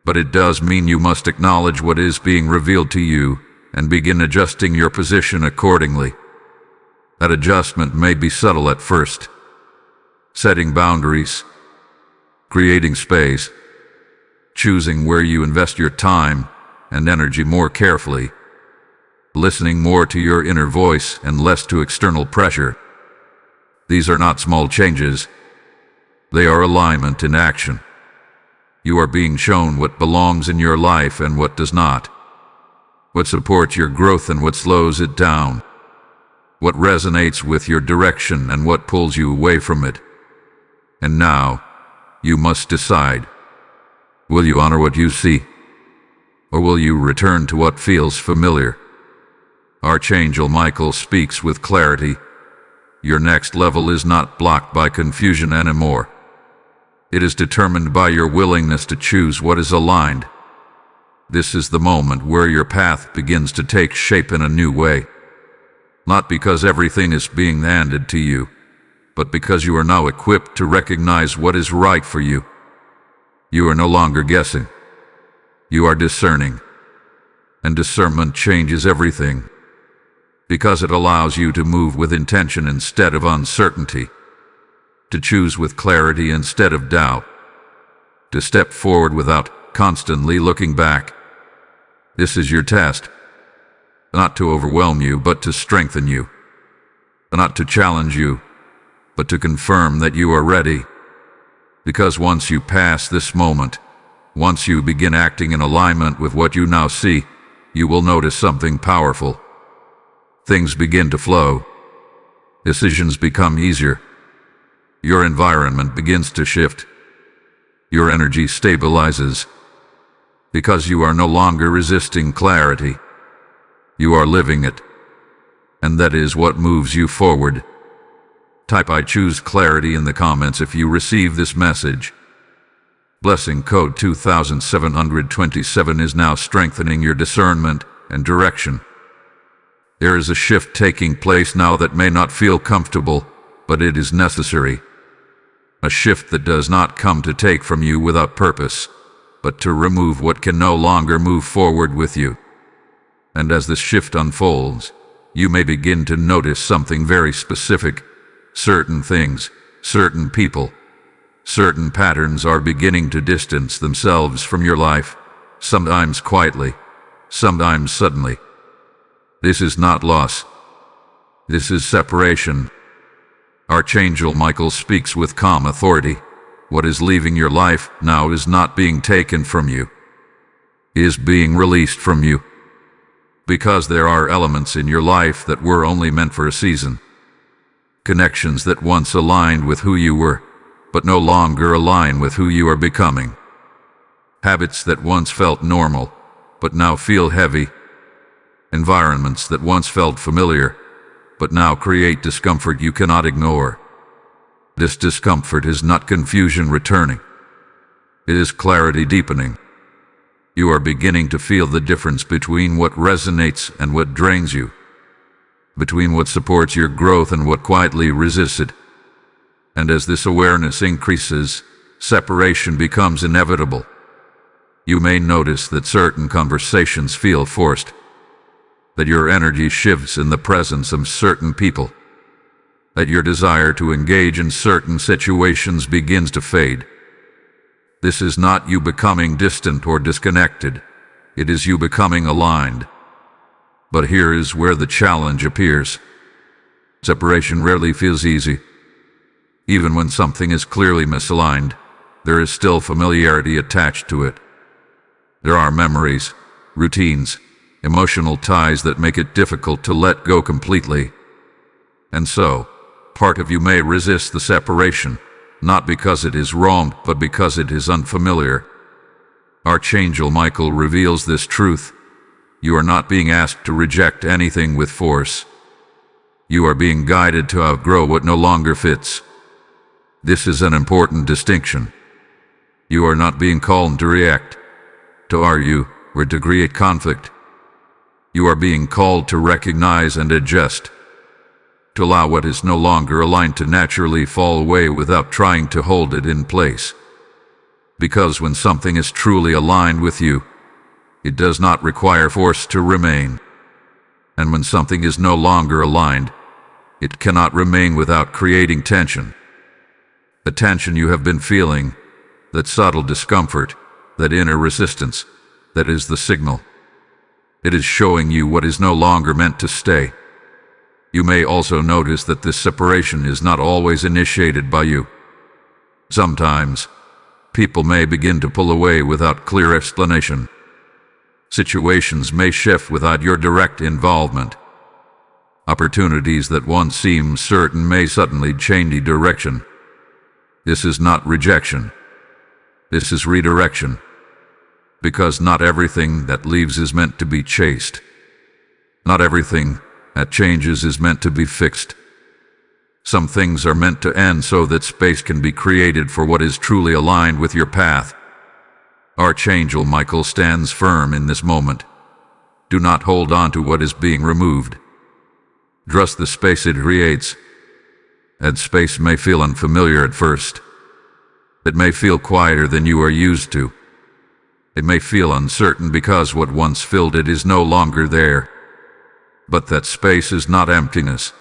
But it does mean you must acknowledge what is being revealed to you and begin adjusting your position accordingly. That adjustment may be subtle at first. Setting boundaries, creating space, choosing where you invest your time and energy more carefully, listening more to your inner voice and less to external pressure. These are not small changes. They are alignment in action. You are being shown what belongs in your life and what does not. What supports your growth and what slows it down. What resonates with your direction and what pulls you away from it. And now, you must decide. Will you honor what you see? Or will you return to what feels familiar? Archangel Michael speaks with clarity. Your next level is not blocked by confusion anymore. It is determined by your willingness to choose what is aligned. This is the moment where your path begins to take shape in a new way. Not because everything is being handed to you, but because you are now equipped to recognize what is right for you. You are no longer guessing. You are discerning. And discernment changes everything. Because it allows you to move with intention instead of uncertainty. To choose with clarity instead of doubt. To step forward without constantly looking back. This is your test. Not to overwhelm you, but to strengthen you. Not to challenge you, but to confirm that you are ready. Because once you pass this moment, once you begin acting in alignment with what you now see, you will notice something powerful. Things begin to flow. Decisions become easier. Your environment begins to shift. Your energy stabilizes. Because you are no longer resisting clarity. You are living it. And that is what moves you forward. Type "I choose clarity" in the comments if you receive this message. Blessing code 2727 is now strengthening your discernment and direction. There is a shift taking place now that may not feel comfortable, but it is necessary. A shift that does not come to take from you without purpose, but to remove what can no longer move forward with you. And as this shift unfolds, you may begin to notice something very specific. Certain things, certain people, certain patterns are beginning to distance themselves from your life, sometimes quietly, sometimes suddenly. This is not loss. This is separation. Archangel Michael speaks with calm authority. What is leaving your life now is not being taken from you. It is being released from you. Because there are elements in your life that were only meant for a season. Connections that once aligned with who you were, but no longer align with who you are becoming. Habits that once felt normal, but now feel heavy. Environments that once felt familiar, but now create discomfort you cannot ignore. This discomfort is not confusion returning. It is clarity deepening. You are beginning to feel the difference between what resonates and what drains you. Between what supports your growth and what quietly resists it. And as this awareness increases, separation becomes inevitable. You may notice that certain conversations feel forced, that your energy shifts in the presence of certain people, that your desire to engage in certain situations begins to fade. This is not you becoming distant or disconnected, it is you becoming aligned. But here is where the challenge appears. Separation rarely feels easy. Even when something is clearly misaligned, there is still familiarity attached to it. There are memories, routines, emotional ties that make it difficult to let go completely. And so, part of you may resist the separation, not because it is wrong, but because it is unfamiliar. Archangel Michael reveals this truth. You are not being asked to reject anything with force. You are being guided to outgrow what no longer fits. This is an important distinction. You are not being called to react, to argue, or to create conflict. You are being called to recognize and adjust, to allow what is no longer aligned to naturally fall away without trying to hold it in place. Because when something is truly aligned with you, it does not require force to remain. And when something is no longer aligned, it cannot remain without creating tension. The tension you have been feeling, that subtle discomfort, that inner resistance, that is the signal. It is showing you what is no longer meant to stay. You may also notice that this separation is not always initiated by you. Sometimes, people may begin to pull away without clear explanation. Situations may shift without your direct involvement. Opportunities that once seemed certain may suddenly change direction. This is not rejection. This is redirection. Because not everything that leaves is meant to be chased. Not everything that changes is meant to be fixed. Some things are meant to end so that space can be created for what is truly aligned with your path. Archangel Michael stands firm in this moment. Do not hold on to what is being removed. Trust the space it creates. And space may feel unfamiliar at first. It may feel quieter than you are used to. It may feel uncertain because what once filled it is no longer there. But that space is not emptiness.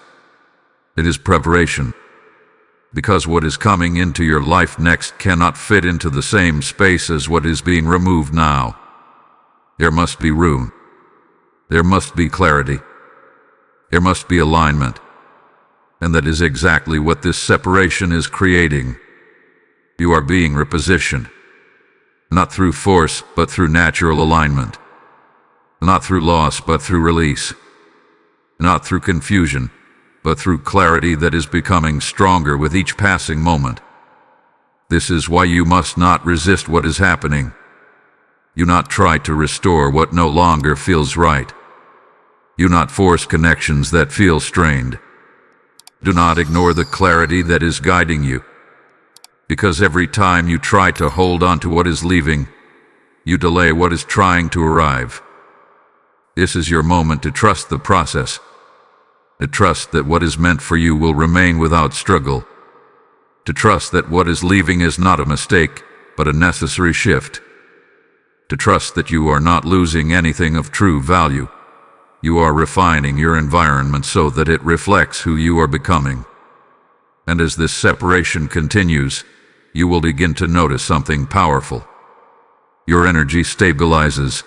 It is preparation. Because what is coming into your life next cannot fit into the same space as what is being removed now. There must be room. There must be clarity. There must be alignment. And that is exactly what this separation is creating. You are being repositioned. Not through force, but through natural alignment. Not through loss, but through release. Not through confusion, but through clarity that is becoming stronger with each passing moment. This is why you must not resist what is happening. You not try to restore what no longer feels right. You not force connections that feel strained. Do not ignore the clarity that is guiding you. Because every time you try to hold on to what is leaving, you delay what is trying to arrive. This is your moment to trust the process. To trust that what is meant for you will remain without struggle. To trust that what is leaving is not a mistake, but a necessary shift. To trust that you are not losing anything of true value. You are refining your environment so that it reflects who you are becoming. And as this separation continues, you will begin to notice something powerful. Your energy stabilizes.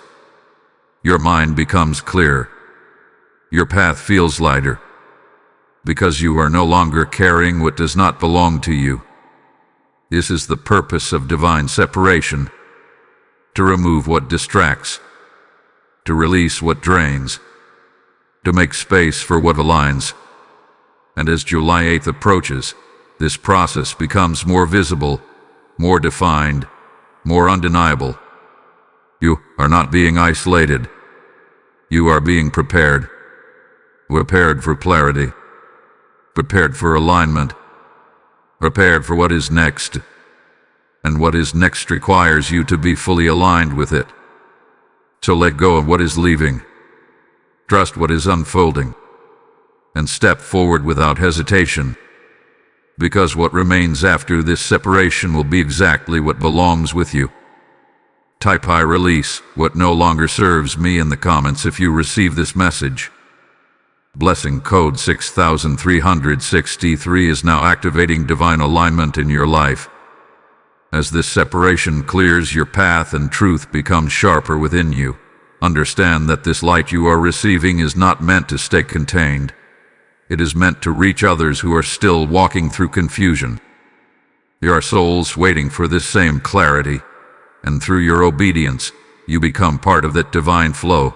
Your mind becomes clear. Your path feels lighter. Because you are no longer carrying what does not belong to you. This is the purpose of divine separation. To remove what distracts. To release what drains. To make space for what aligns. And as July 8th approaches, this process becomes more visible, more defined, more undeniable. You are not being isolated. You are being prepared. Prepared for clarity. Prepared for alignment. Prepared for what is next. And what is next requires you to be fully aligned with it. So let go of what is leaving. Trust what is unfolding. And step forward without hesitation. Because what remains after this separation will be exactly what belongs with you. Type "I release what no longer serves me" in the comments if you receive this message. Blessing code 6363 is now activating divine alignment in your life. As this separation clears your path and truth becomes sharper within you, understand that this light you are receiving is not meant to stay contained. It is meant to reach others who are still walking through confusion. There are souls waiting for this same clarity, and through your obedience, you become part of that divine flow.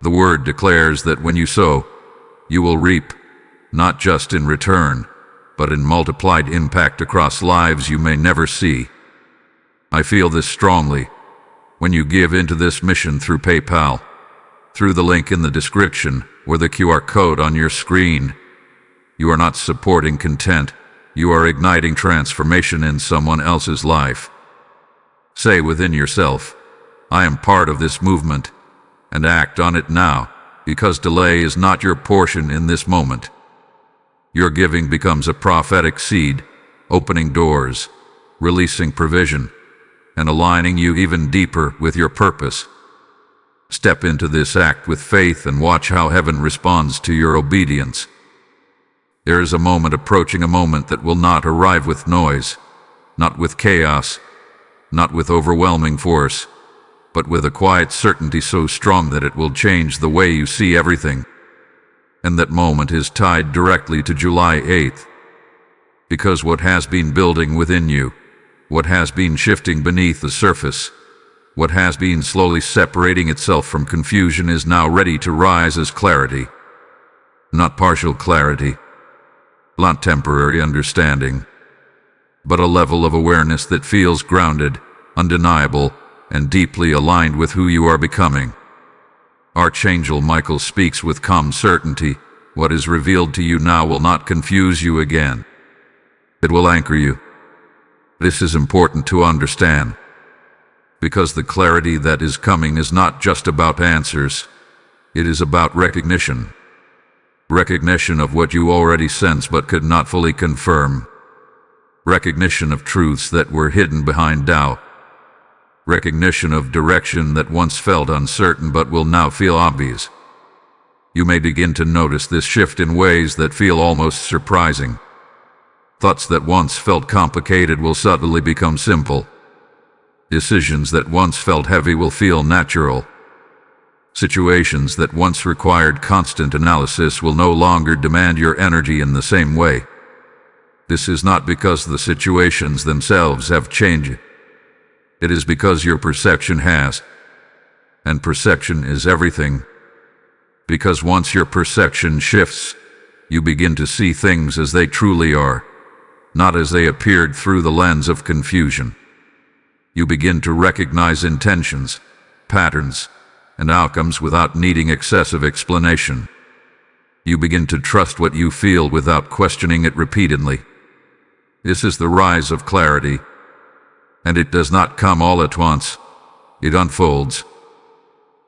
The word declares that when you sow, you will reap, not just in return, but in multiplied impact across lives you may never see. I feel this strongly. When you give into this mission through PayPal, through the link in the description or the QR code on your screen, you are not supporting content, you are igniting transformation in someone else's life. Say within yourself, "I am part of this movement," and act on it now, because delay is not your portion in this moment. Your giving becomes a prophetic seed, opening doors, releasing provision, and aligning you even deeper with your purpose. Step into this act with faith and watch how heaven responds to your obedience. There is a moment approaching, a moment that will not arrive with noise, not with chaos, not with overwhelming force, but with a quiet certainty so strong that it will change the way you see everything. And that moment is tied directly to July 8th. Because what has been building within you, what has been shifting beneath the surface, what has been slowly separating itself from confusion is now ready to rise as clarity. Not partial clarity, not temporary understanding, but a level of awareness that feels grounded, undeniable, and deeply aligned with who you are becoming. Archangel Michael speaks with calm certainty. What is revealed to you now will not confuse you again. It will anchor you. This is important to understand, because the clarity that is coming is not just about answers. It is about recognition. Recognition of what you already sense but could not fully confirm. Recognition of truths that were hidden behind doubt. Recognition of direction that once felt uncertain but will now feel obvious. You may begin to notice this shift in ways that feel almost surprising. Thoughts that once felt complicated will suddenly become simple. Decisions that once felt heavy will feel natural. Situations that once required constant analysis will no longer demand your energy in the same way. This is not because the situations themselves have changed. It is because your perception has. And perception is everything. Because once your perception shifts, you begin to see things as they truly are, not as they appeared through the lens of confusion. You begin to recognize intentions, patterns, and outcomes without needing excessive explanation. You begin to trust what you feel without questioning it repeatedly. This is the rise of clarity, and it does not come all at once. It unfolds,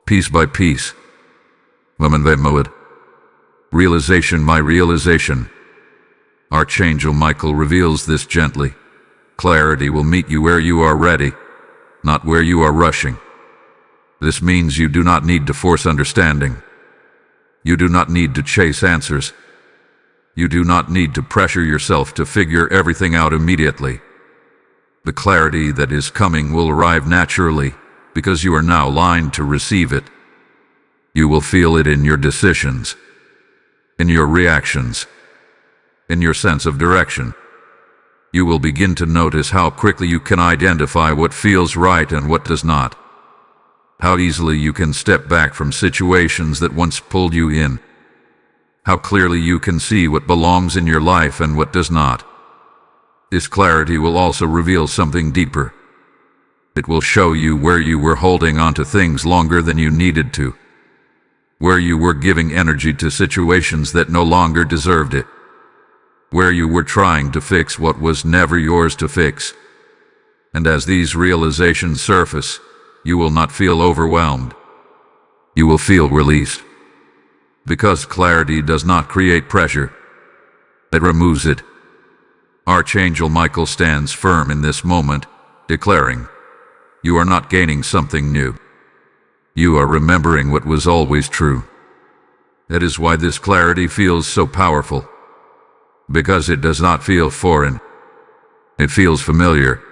piece by piece, moment by moment, realization by realization. Archangel Michael reveals this gently. Clarity will meet you where you are ready, not where you are rushing. This means you do not need to force understanding. You do not need to chase answers. You do not need to pressure yourself to figure everything out immediately. The clarity that is coming will arrive naturally because you are now aligned to receive it. You will feel it in your decisions, in your reactions, in your sense of direction. You will begin to notice how quickly you can identify what feels right and what does not. How easily you can step back from situations that once pulled you in. How clearly you can see what belongs in your life and what does not. This clarity will also reveal something deeper. It will show you where you were holding on to things longer than you needed to, where you were giving energy to situations that no longer deserved it, where you were trying to fix what was never yours to fix. And as these realizations surface, you will not feel overwhelmed. You will feel released. Because clarity does not create pressure, it removes it. Archangel Michael stands firm in this moment, declaring, "You are not gaining something new. You are remembering what was always true." That is why this clarity feels so powerful. Because it does not feel foreign. It feels familiar.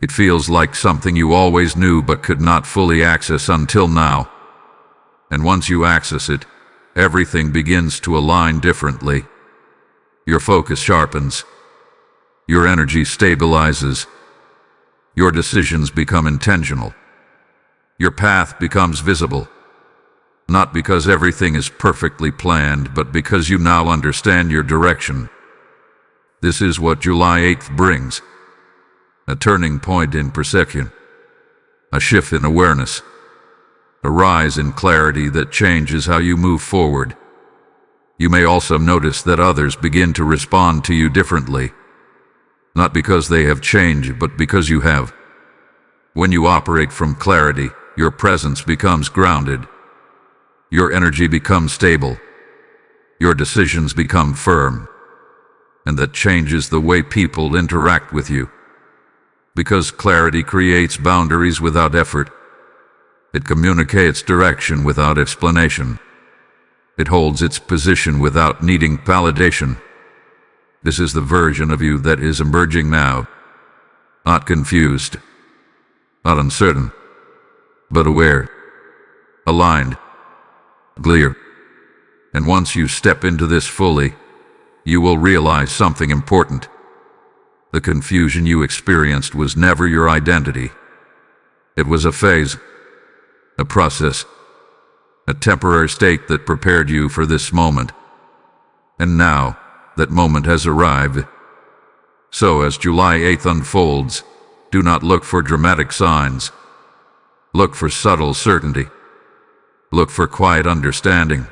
It feels like something you always knew but could not fully access until now. And once you access it, everything begins to align differently. Your focus sharpens. Your energy stabilizes. Your decisions become intentional. Your path becomes visible. Not because everything is perfectly planned, but because you now understand your direction. This is what July 8th brings. A turning point in perception. A shift in awareness. A rise in clarity that changes how you move forward. You may also notice that others begin to respond to you differently. Not because they have changed, but because you have. When you operate from clarity, your presence becomes grounded. Your energy becomes stable. Your decisions become firm. And that changes the way people interact with you. Because clarity creates boundaries without effort. It communicates direction without explanation. It holds its position without needing validation. This is the version of you that is emerging now. Not confused, not uncertain, but aware, aligned, clear. And once you step into this fully, you will realize something important. The confusion you experienced was never your identity. It was a phase, a process, a temporary state that prepared you for this moment. And now, that moment has arrived. So as July 8th unfolds, do not look for dramatic signs. Look for subtle certainty. Look for quiet understanding.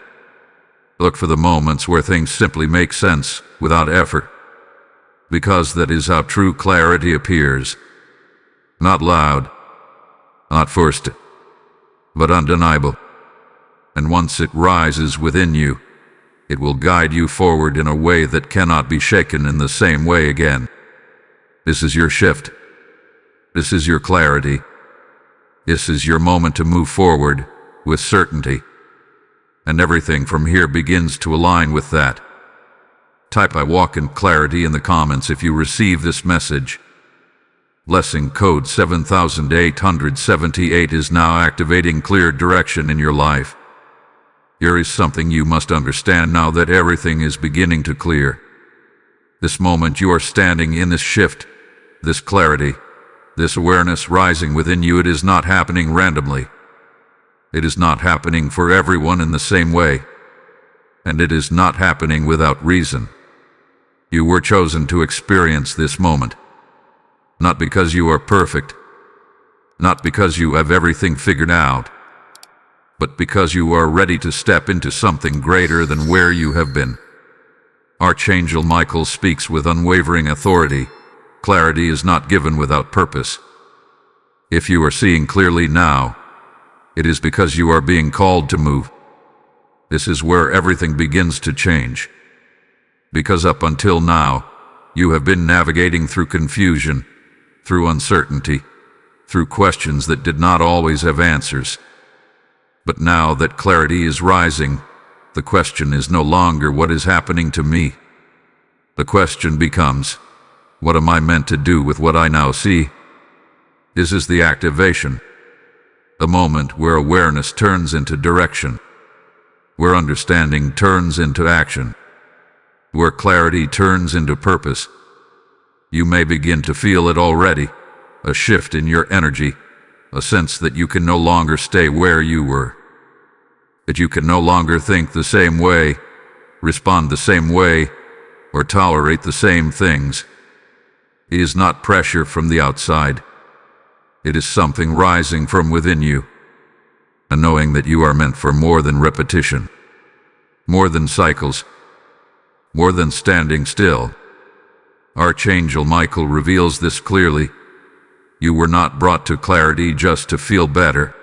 Look for the moments where things simply make sense without effort. Because that is how true clarity appears. Not loud, not forced, but undeniable. And once it rises within you, it will guide you forward in a way that cannot be shaken in the same way again. This is your shift. This is your clarity. This is your moment to move forward with certainty. And everything from here begins to align with that. Type "I walk in clarity" in the comments if you receive this message. Blessing code 7878 is now activating clear direction in your life. Here is something you must understand now that everything is beginning to clear. This moment you are standing in this shift, this clarity, this awareness rising within you. It is not happening randomly. It is not happening for everyone in the same way. And it is not happening without reason. You were chosen to experience this moment. Not because you are perfect. Not because you have everything figured out. But because you are ready to step into something greater than where you have been. Archangel Michael speaks with unwavering authority. Clarity is not given without purpose. If you are seeing clearly now, it is because you are being called to move. This is where everything begins to change. Because up until now, you have been navigating through confusion, through uncertainty, through questions that did not always have answers. But now that clarity is rising, the question is no longer what is happening to me. The question becomes, what am I meant to do with what I now see? This is the activation. The moment where awareness turns into direction, where understanding turns into action, where clarity turns into purpose. You may begin to feel it already, a shift in your energy, a sense that you can no longer stay where you were, that you can no longer think the same way, respond the same way, or tolerate the same things. It is not pressure from the outside. It is something rising from within you, a knowing that you are meant for more than repetition, more than cycles, more than standing still. Archangel Michael reveals this clearly. You were not brought to clarity just to feel better.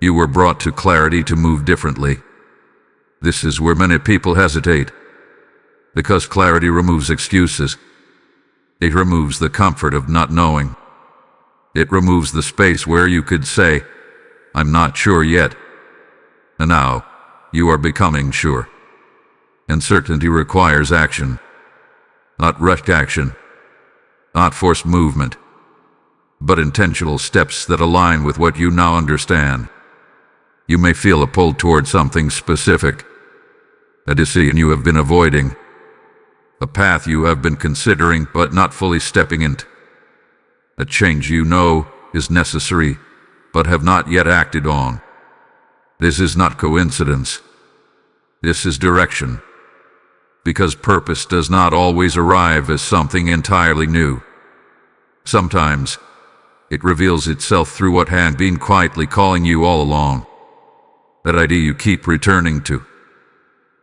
You were brought to clarity to move differently. This is where many people hesitate, because clarity removes excuses. It removes the comfort of not knowing. It removes the space where you could say, I'm not sure yet. And now, you are becoming sure. And certainty requires action. Not rushed action. Not forced movement. But intentional steps that align with what you now understand. You may feel a pull toward something specific. A decision you have been avoiding. A path you have been considering but not fully stepping into. A change you know is necessary but have not yet acted on. This is not coincidence. This is direction. Because purpose does not always arrive as something entirely new. Sometimes, it reveals itself through what had been quietly calling you all along. That idea you keep returning to.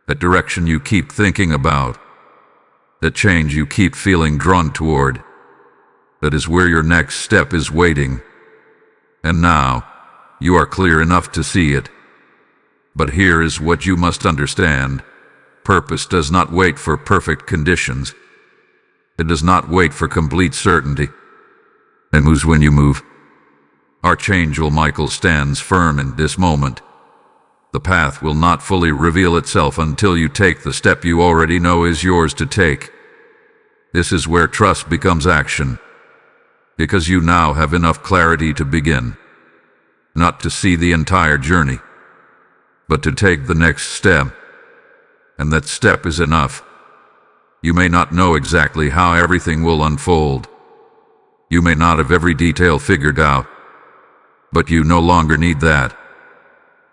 That direction you keep thinking about. That change you keep feeling drawn toward. That is where your next step is waiting. And now, you are clear enough to see it. But here is what you must understand. Purpose does not wait for perfect conditions. It does not wait for complete certainty. It moves when you move. Archangel Michael stands firm in this moment. The path will not fully reveal itself until you take the step you already know is yours to take. This is where trust becomes action. Because you now have enough clarity to begin. Not to see the entire journey, but to take the next step. And that step is enough. You may not know exactly how everything will unfold. You may not have every detail figured out. But you no longer need that.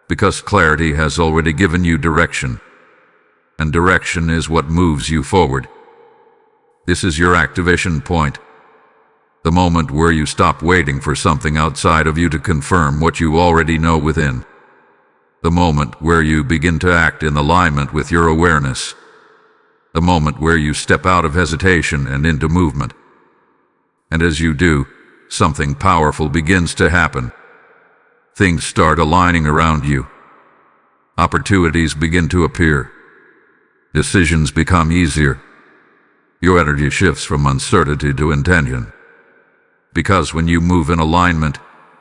Because clarity has already given you direction. And direction is what moves you forward. This is your activation point. The moment where you stop waiting for something outside of you to confirm what you already know within. The moment where you begin to act in alignment with your awareness. The moment where you step out of hesitation and into movement. And as you do, something powerful begins to happen. Things start aligning around you. Opportunities begin to appear. Decisions become easier. Your energy shifts from uncertainty to intention. Because when you move in alignment,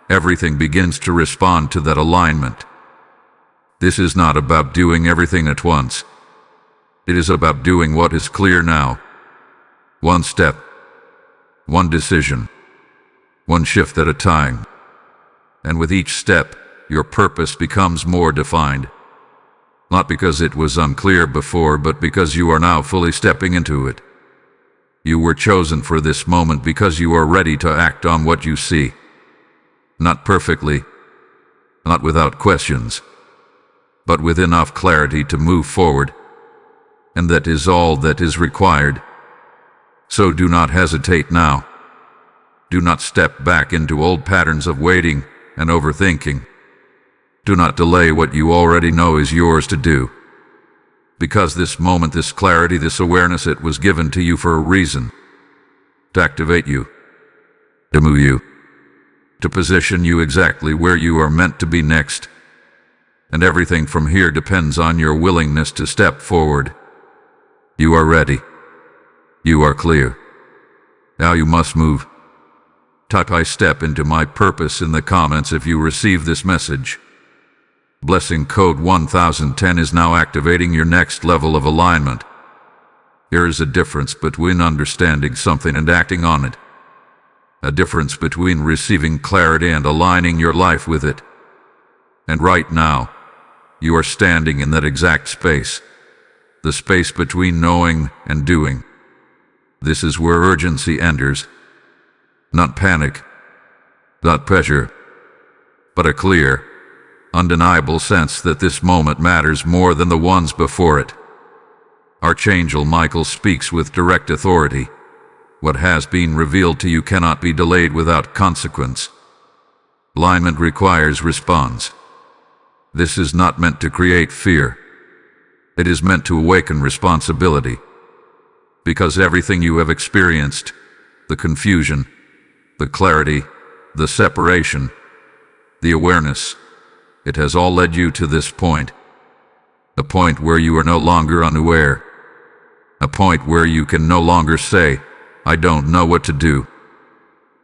everything begins to respond to that alignment. This is not about doing everything at once. It is about doing what is clear now. One step, one decision, one shift at a time. And with each step, your purpose becomes more defined. Not because it was unclear before, but because you are now fully stepping into it. You were chosen for this moment because you are ready to act on what you see. Not perfectly, not without questions, but with enough clarity to move forward. And that is all that is required. So do not hesitate now. Do not step back into old patterns of waiting and overthinking. Do not delay what you already know is yours to do. Because this moment, this clarity, this awareness, it was given to you for a reason. To activate you. To move you. To position you exactly where you are meant to be next. And everything from here depends on your willingness to step forward. You are ready. You are clear. Now you must move. Type "I step into my purpose" in the comments if you receive this message. Blessing code 1010 is now activating your next level of alignment. There is a difference between understanding something and acting on it. A difference between receiving clarity and aligning your life with it. And right now, you are standing in that exact space. The space between knowing and doing. This is where urgency enters. Not panic, not pressure, but a clear, undeniable sense that this moment matters more than the ones before it. Archangel Michael speaks with direct authority. What has been revealed to you cannot be delayed without consequence. Alignment requires response. This is not meant to create fear. It is meant to awaken responsibility. Because everything you have experienced, the confusion, the clarity, the separation, the awareness, it has all led you to this point. A point where you are no longer unaware. A point where you can no longer say, "I don't know what to do."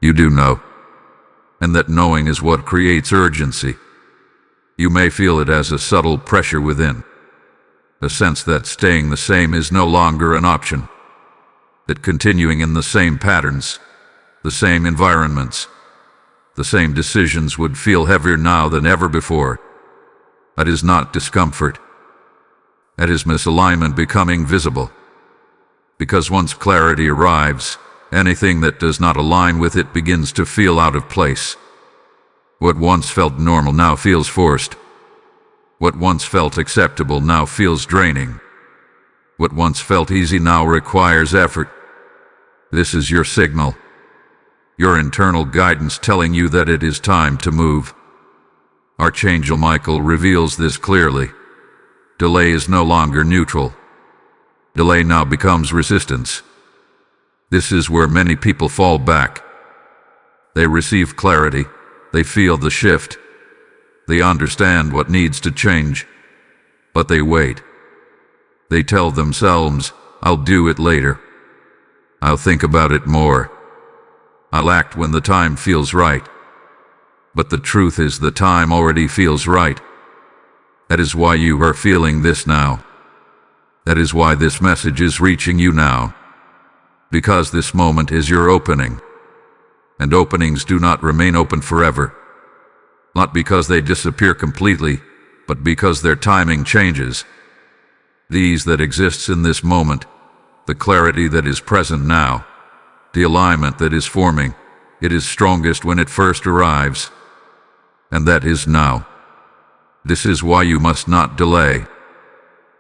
You do know. And that knowing is what creates urgency. You may feel it as a subtle pressure within. A sense that staying the same is no longer an option. That continuing in the same patterns, the same environments, the same decisions would feel heavier now than ever before. That is not discomfort. That is misalignment becoming visible. Because once clarity arrives, anything that does not align with it begins to feel out of place. What once felt normal now feels forced. What once felt acceptable now feels draining. What once felt easy now requires effort. This is your signal. Your internal guidance telling you that it is time to move. Archangel Michael reveals this clearly. Delay is no longer neutral. Delay now becomes resistance. This is where many people fall back. They receive clarity. They feel the shift. They understand what needs to change. But they wait. They tell themselves, "I'll do it later. I'll think about it more. I'll act when the time feels right." But the truth is the time already feels right. That is why you are feeling this now. That is why this message is reaching you now. Because this moment is your opening. And openings do not remain open forever. Not because they disappear completely, but because their timing changes. These that exists in this moment, the clarity that is present now, the alignment that is forming, it is strongest when it first arrives. And that is now. This is why you must not delay.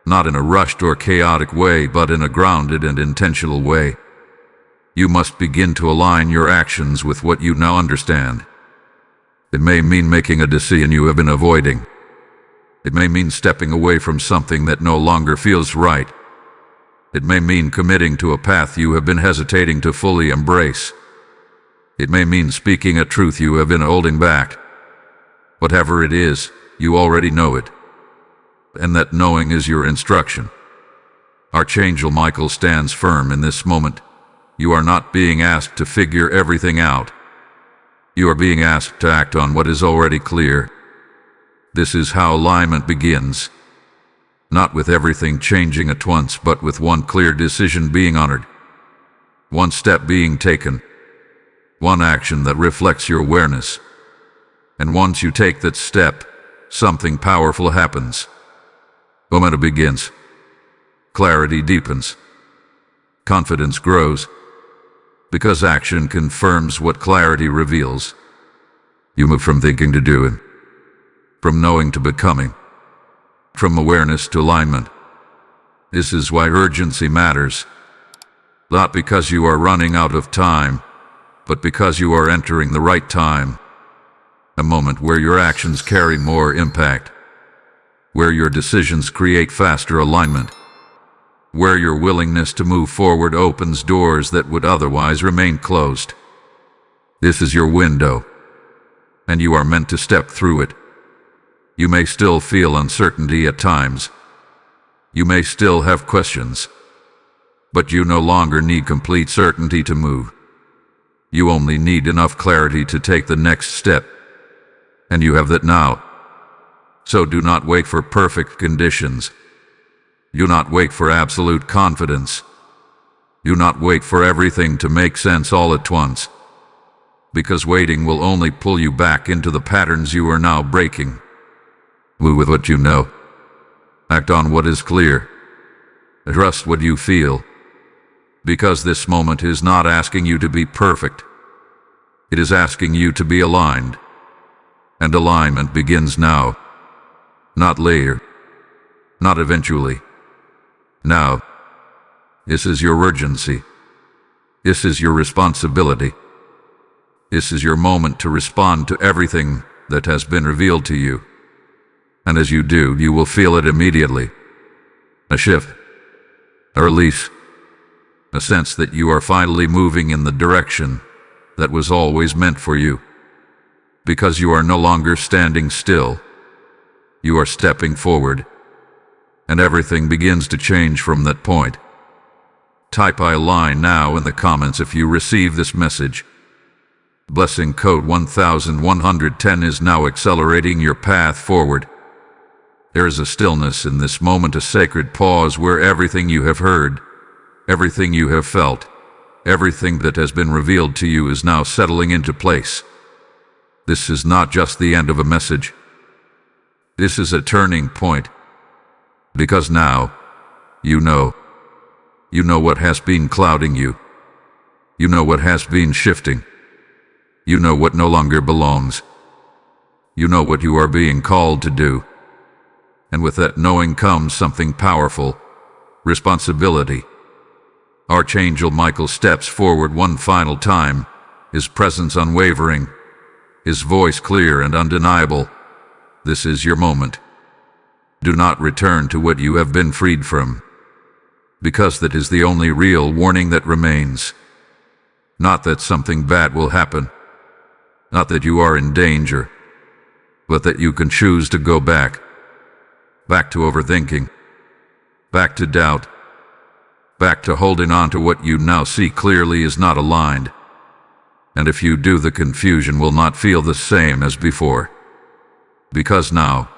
Not in a rushed or chaotic way, but in a grounded and intentional way. You must begin to align your actions with what you now understand. It may mean making a decision you have been avoiding. It may mean stepping away from something that no longer feels right. It may mean committing to a path you have been hesitating to fully embrace. It may mean speaking a truth you have been holding back. Whatever it is, you already know it. And that knowing is your instruction. Archangel Michael stands firm in this moment. You are not being asked to figure everything out. You are being asked to act on what is already clear. This is how alignment begins. Not with everything changing at once, but with one clear decision being honored. One step being taken. One action that reflects your awareness. And once you take that step, something powerful happens. Momentum begins. Clarity deepens. Confidence grows. Because action confirms what clarity reveals. You move from thinking to doing, from knowing to becoming, from awareness to alignment. This is why urgency matters. Not because you are running out of time, but because you are entering the right time. A moment where your actions carry more impact, where your decisions create faster alignment, where your willingness to move forward opens doors that would otherwise remain closed. This is your window, and you are meant to step through it. You may still feel uncertainty at times. You may still have questions, but you no longer need complete certainty to move. You only need enough clarity to take the next step, and you have that now. So do not wait for perfect conditions. Do not wait for absolute confidence. Do not wait for everything to make sense all at once, because waiting will only pull you back into the patterns you are now breaking. Move with what you know. Act on what is clear. Trust what you feel, because this moment is not asking you to be perfect. It is asking you to be aligned. And alignment begins now. Not later. Not eventually. Now. This is your urgency. This is your responsibility. This is your moment to respond to everything that has been revealed to you. And as you do, you will feel it immediately. A shift. A release. A sense that you are finally moving in the direction that was always meant for you. Because you are no longer standing still. You are stepping forward. And everything begins to change from that point. Type "I align" now in the comments if you receive this message. Blessing code 1110 is now accelerating your path forward. There is a stillness in this moment, a sacred pause where everything you have heard, everything you have felt, everything that has been revealed to you is now settling into place. This is not just the end of a message. This is a turning point. Because now, you know. You know what has been clouding you. You know what has been shifting. You know what no longer belongs. You know what you are being called to do. And with that knowing comes something powerful. Responsibility. Archangel Michael steps forward one final time, his presence unwavering, his voice clear and undeniable. This is your moment. Do not return to what you have been freed from, because that is the only real warning that remains. Not that something bad will happen, not that you are in danger, but that you can choose to go back. Back to overthinking, back to doubt, back to holding on to what you now see clearly is not aligned. And if you do, the confusion will not feel the same as before. Because now,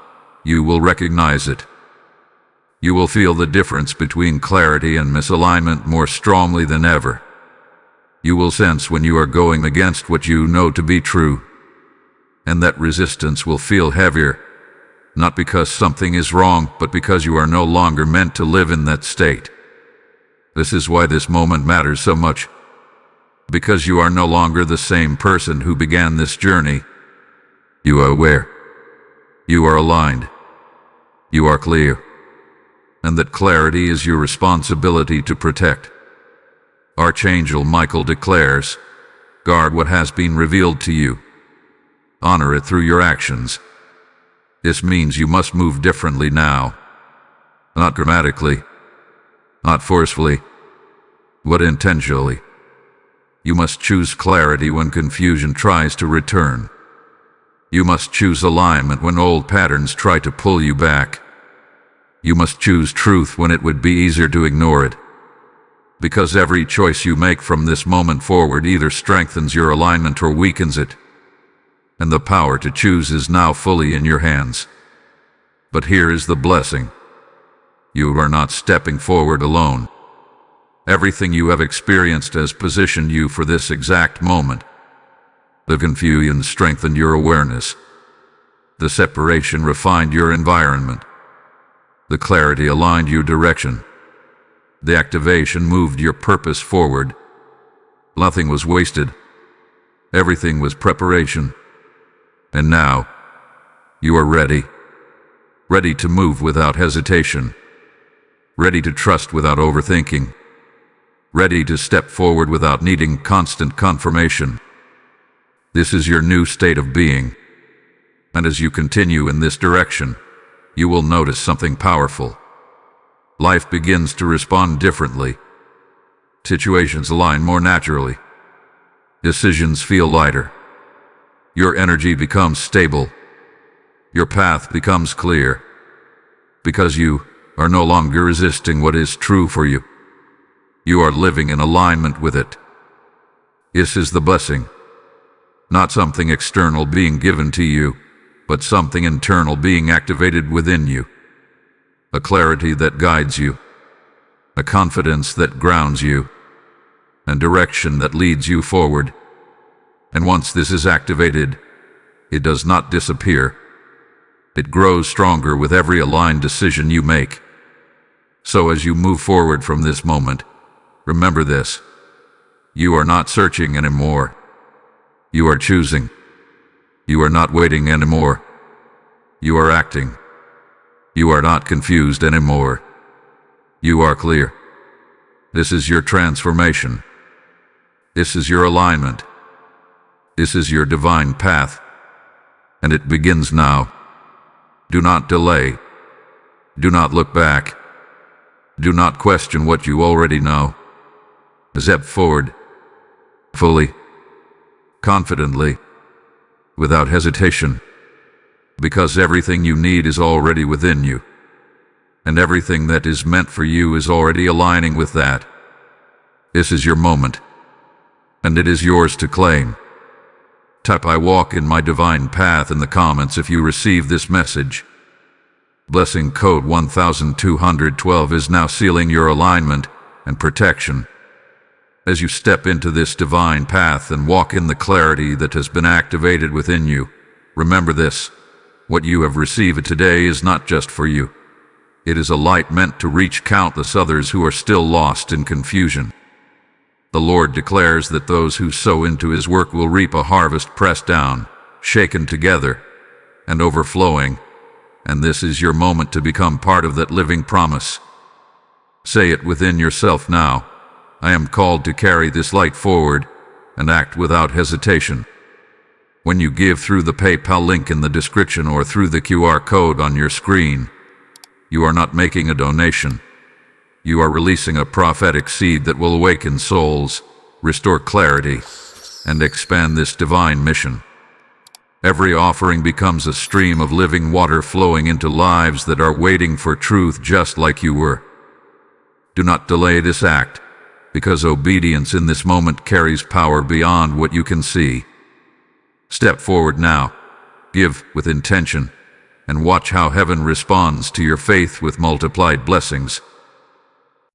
you will recognize it. You will feel the difference between clarity and misalignment more strongly than ever. You will sense when you are going against what you know to be true. And that resistance will feel heavier, not because something is wrong, but because you are no longer meant to live in that state. This is why this moment matters so much. Because you are no longer the same person who began this journey. You are aware. You are aligned. You are clear. And that clarity is your responsibility to protect. Archangel Michael declares, guard what has been revealed to you. Honor it through your actions. This means you must move differently now. Not dramatically, not forcefully, but intentionally. You must choose clarity when confusion tries to return. You must choose alignment when old patterns try to pull you back. You must choose truth when it would be easier to ignore it. Because every choice you make from this moment forward either strengthens your alignment or weakens it. And the power to choose is now fully in your hands. But here is the blessing. You are not stepping forward alone. Everything you have experienced has positioned you for this exact moment. The confusion strengthened your awareness. The separation refined your environment. The clarity aligned your direction. The activation moved your purpose forward. Nothing was wasted. Everything was preparation. And now, you are ready. Ready to move without hesitation. Ready to trust without overthinking. Ready to step forward without needing constant confirmation. This is your new state of being. And as you continue in this direction, you will notice something powerful. Life begins to respond differently. Situations align more naturally. Decisions feel lighter. Your energy becomes stable. Your path becomes clear. Because you are no longer resisting what is true for you. You are living in alignment with it. This is the blessing. Not something external being given to you, but something internal being activated within you. A clarity that guides you. A confidence that grounds you. And direction that leads you forward. And once this is activated, it does not disappear. It grows stronger with every aligned decision you make. So as you move forward from this moment, remember this. You are not searching anymore. You are choosing. You are not waiting anymore. You are acting. You are not confused anymore. You are clear. This is your transformation. This is your alignment. This is your divine path. And it begins now. Do not delay. Do not look back. Do not question what you already know. Step forward. Fully. Confidently. Without hesitation. Because everything you need is already within you. And everything that is meant for you is already aligning with that. This is your moment. And it is yours to claim. Type "I walk in my divine path" in the comments if you receive this message. Blessing code 1212 is now sealing your alignment and protection. As you step into this divine path and walk in the clarity that has been activated within you, remember this. What you have received today is not just for you. It is a light meant to reach countless others who are still lost in confusion. The Lord declares that those who sow into His work will reap a harvest pressed down, shaken together, and overflowing, and this is your moment to become part of that living promise. Say it within yourself now. I am called to carry this light forward and act without hesitation. When you give through the PayPal link in the description or through the QR code on your screen, you are not making a donation. You are releasing a prophetic seed that will awaken souls, restore clarity, and expand this divine mission. Every offering becomes a stream of living water flowing into lives that are waiting for truth just like you were. Do not delay this act, because obedience in this moment carries power beyond what you can see. Step forward now, give with intention, and watch how heaven responds to your faith with multiplied blessings.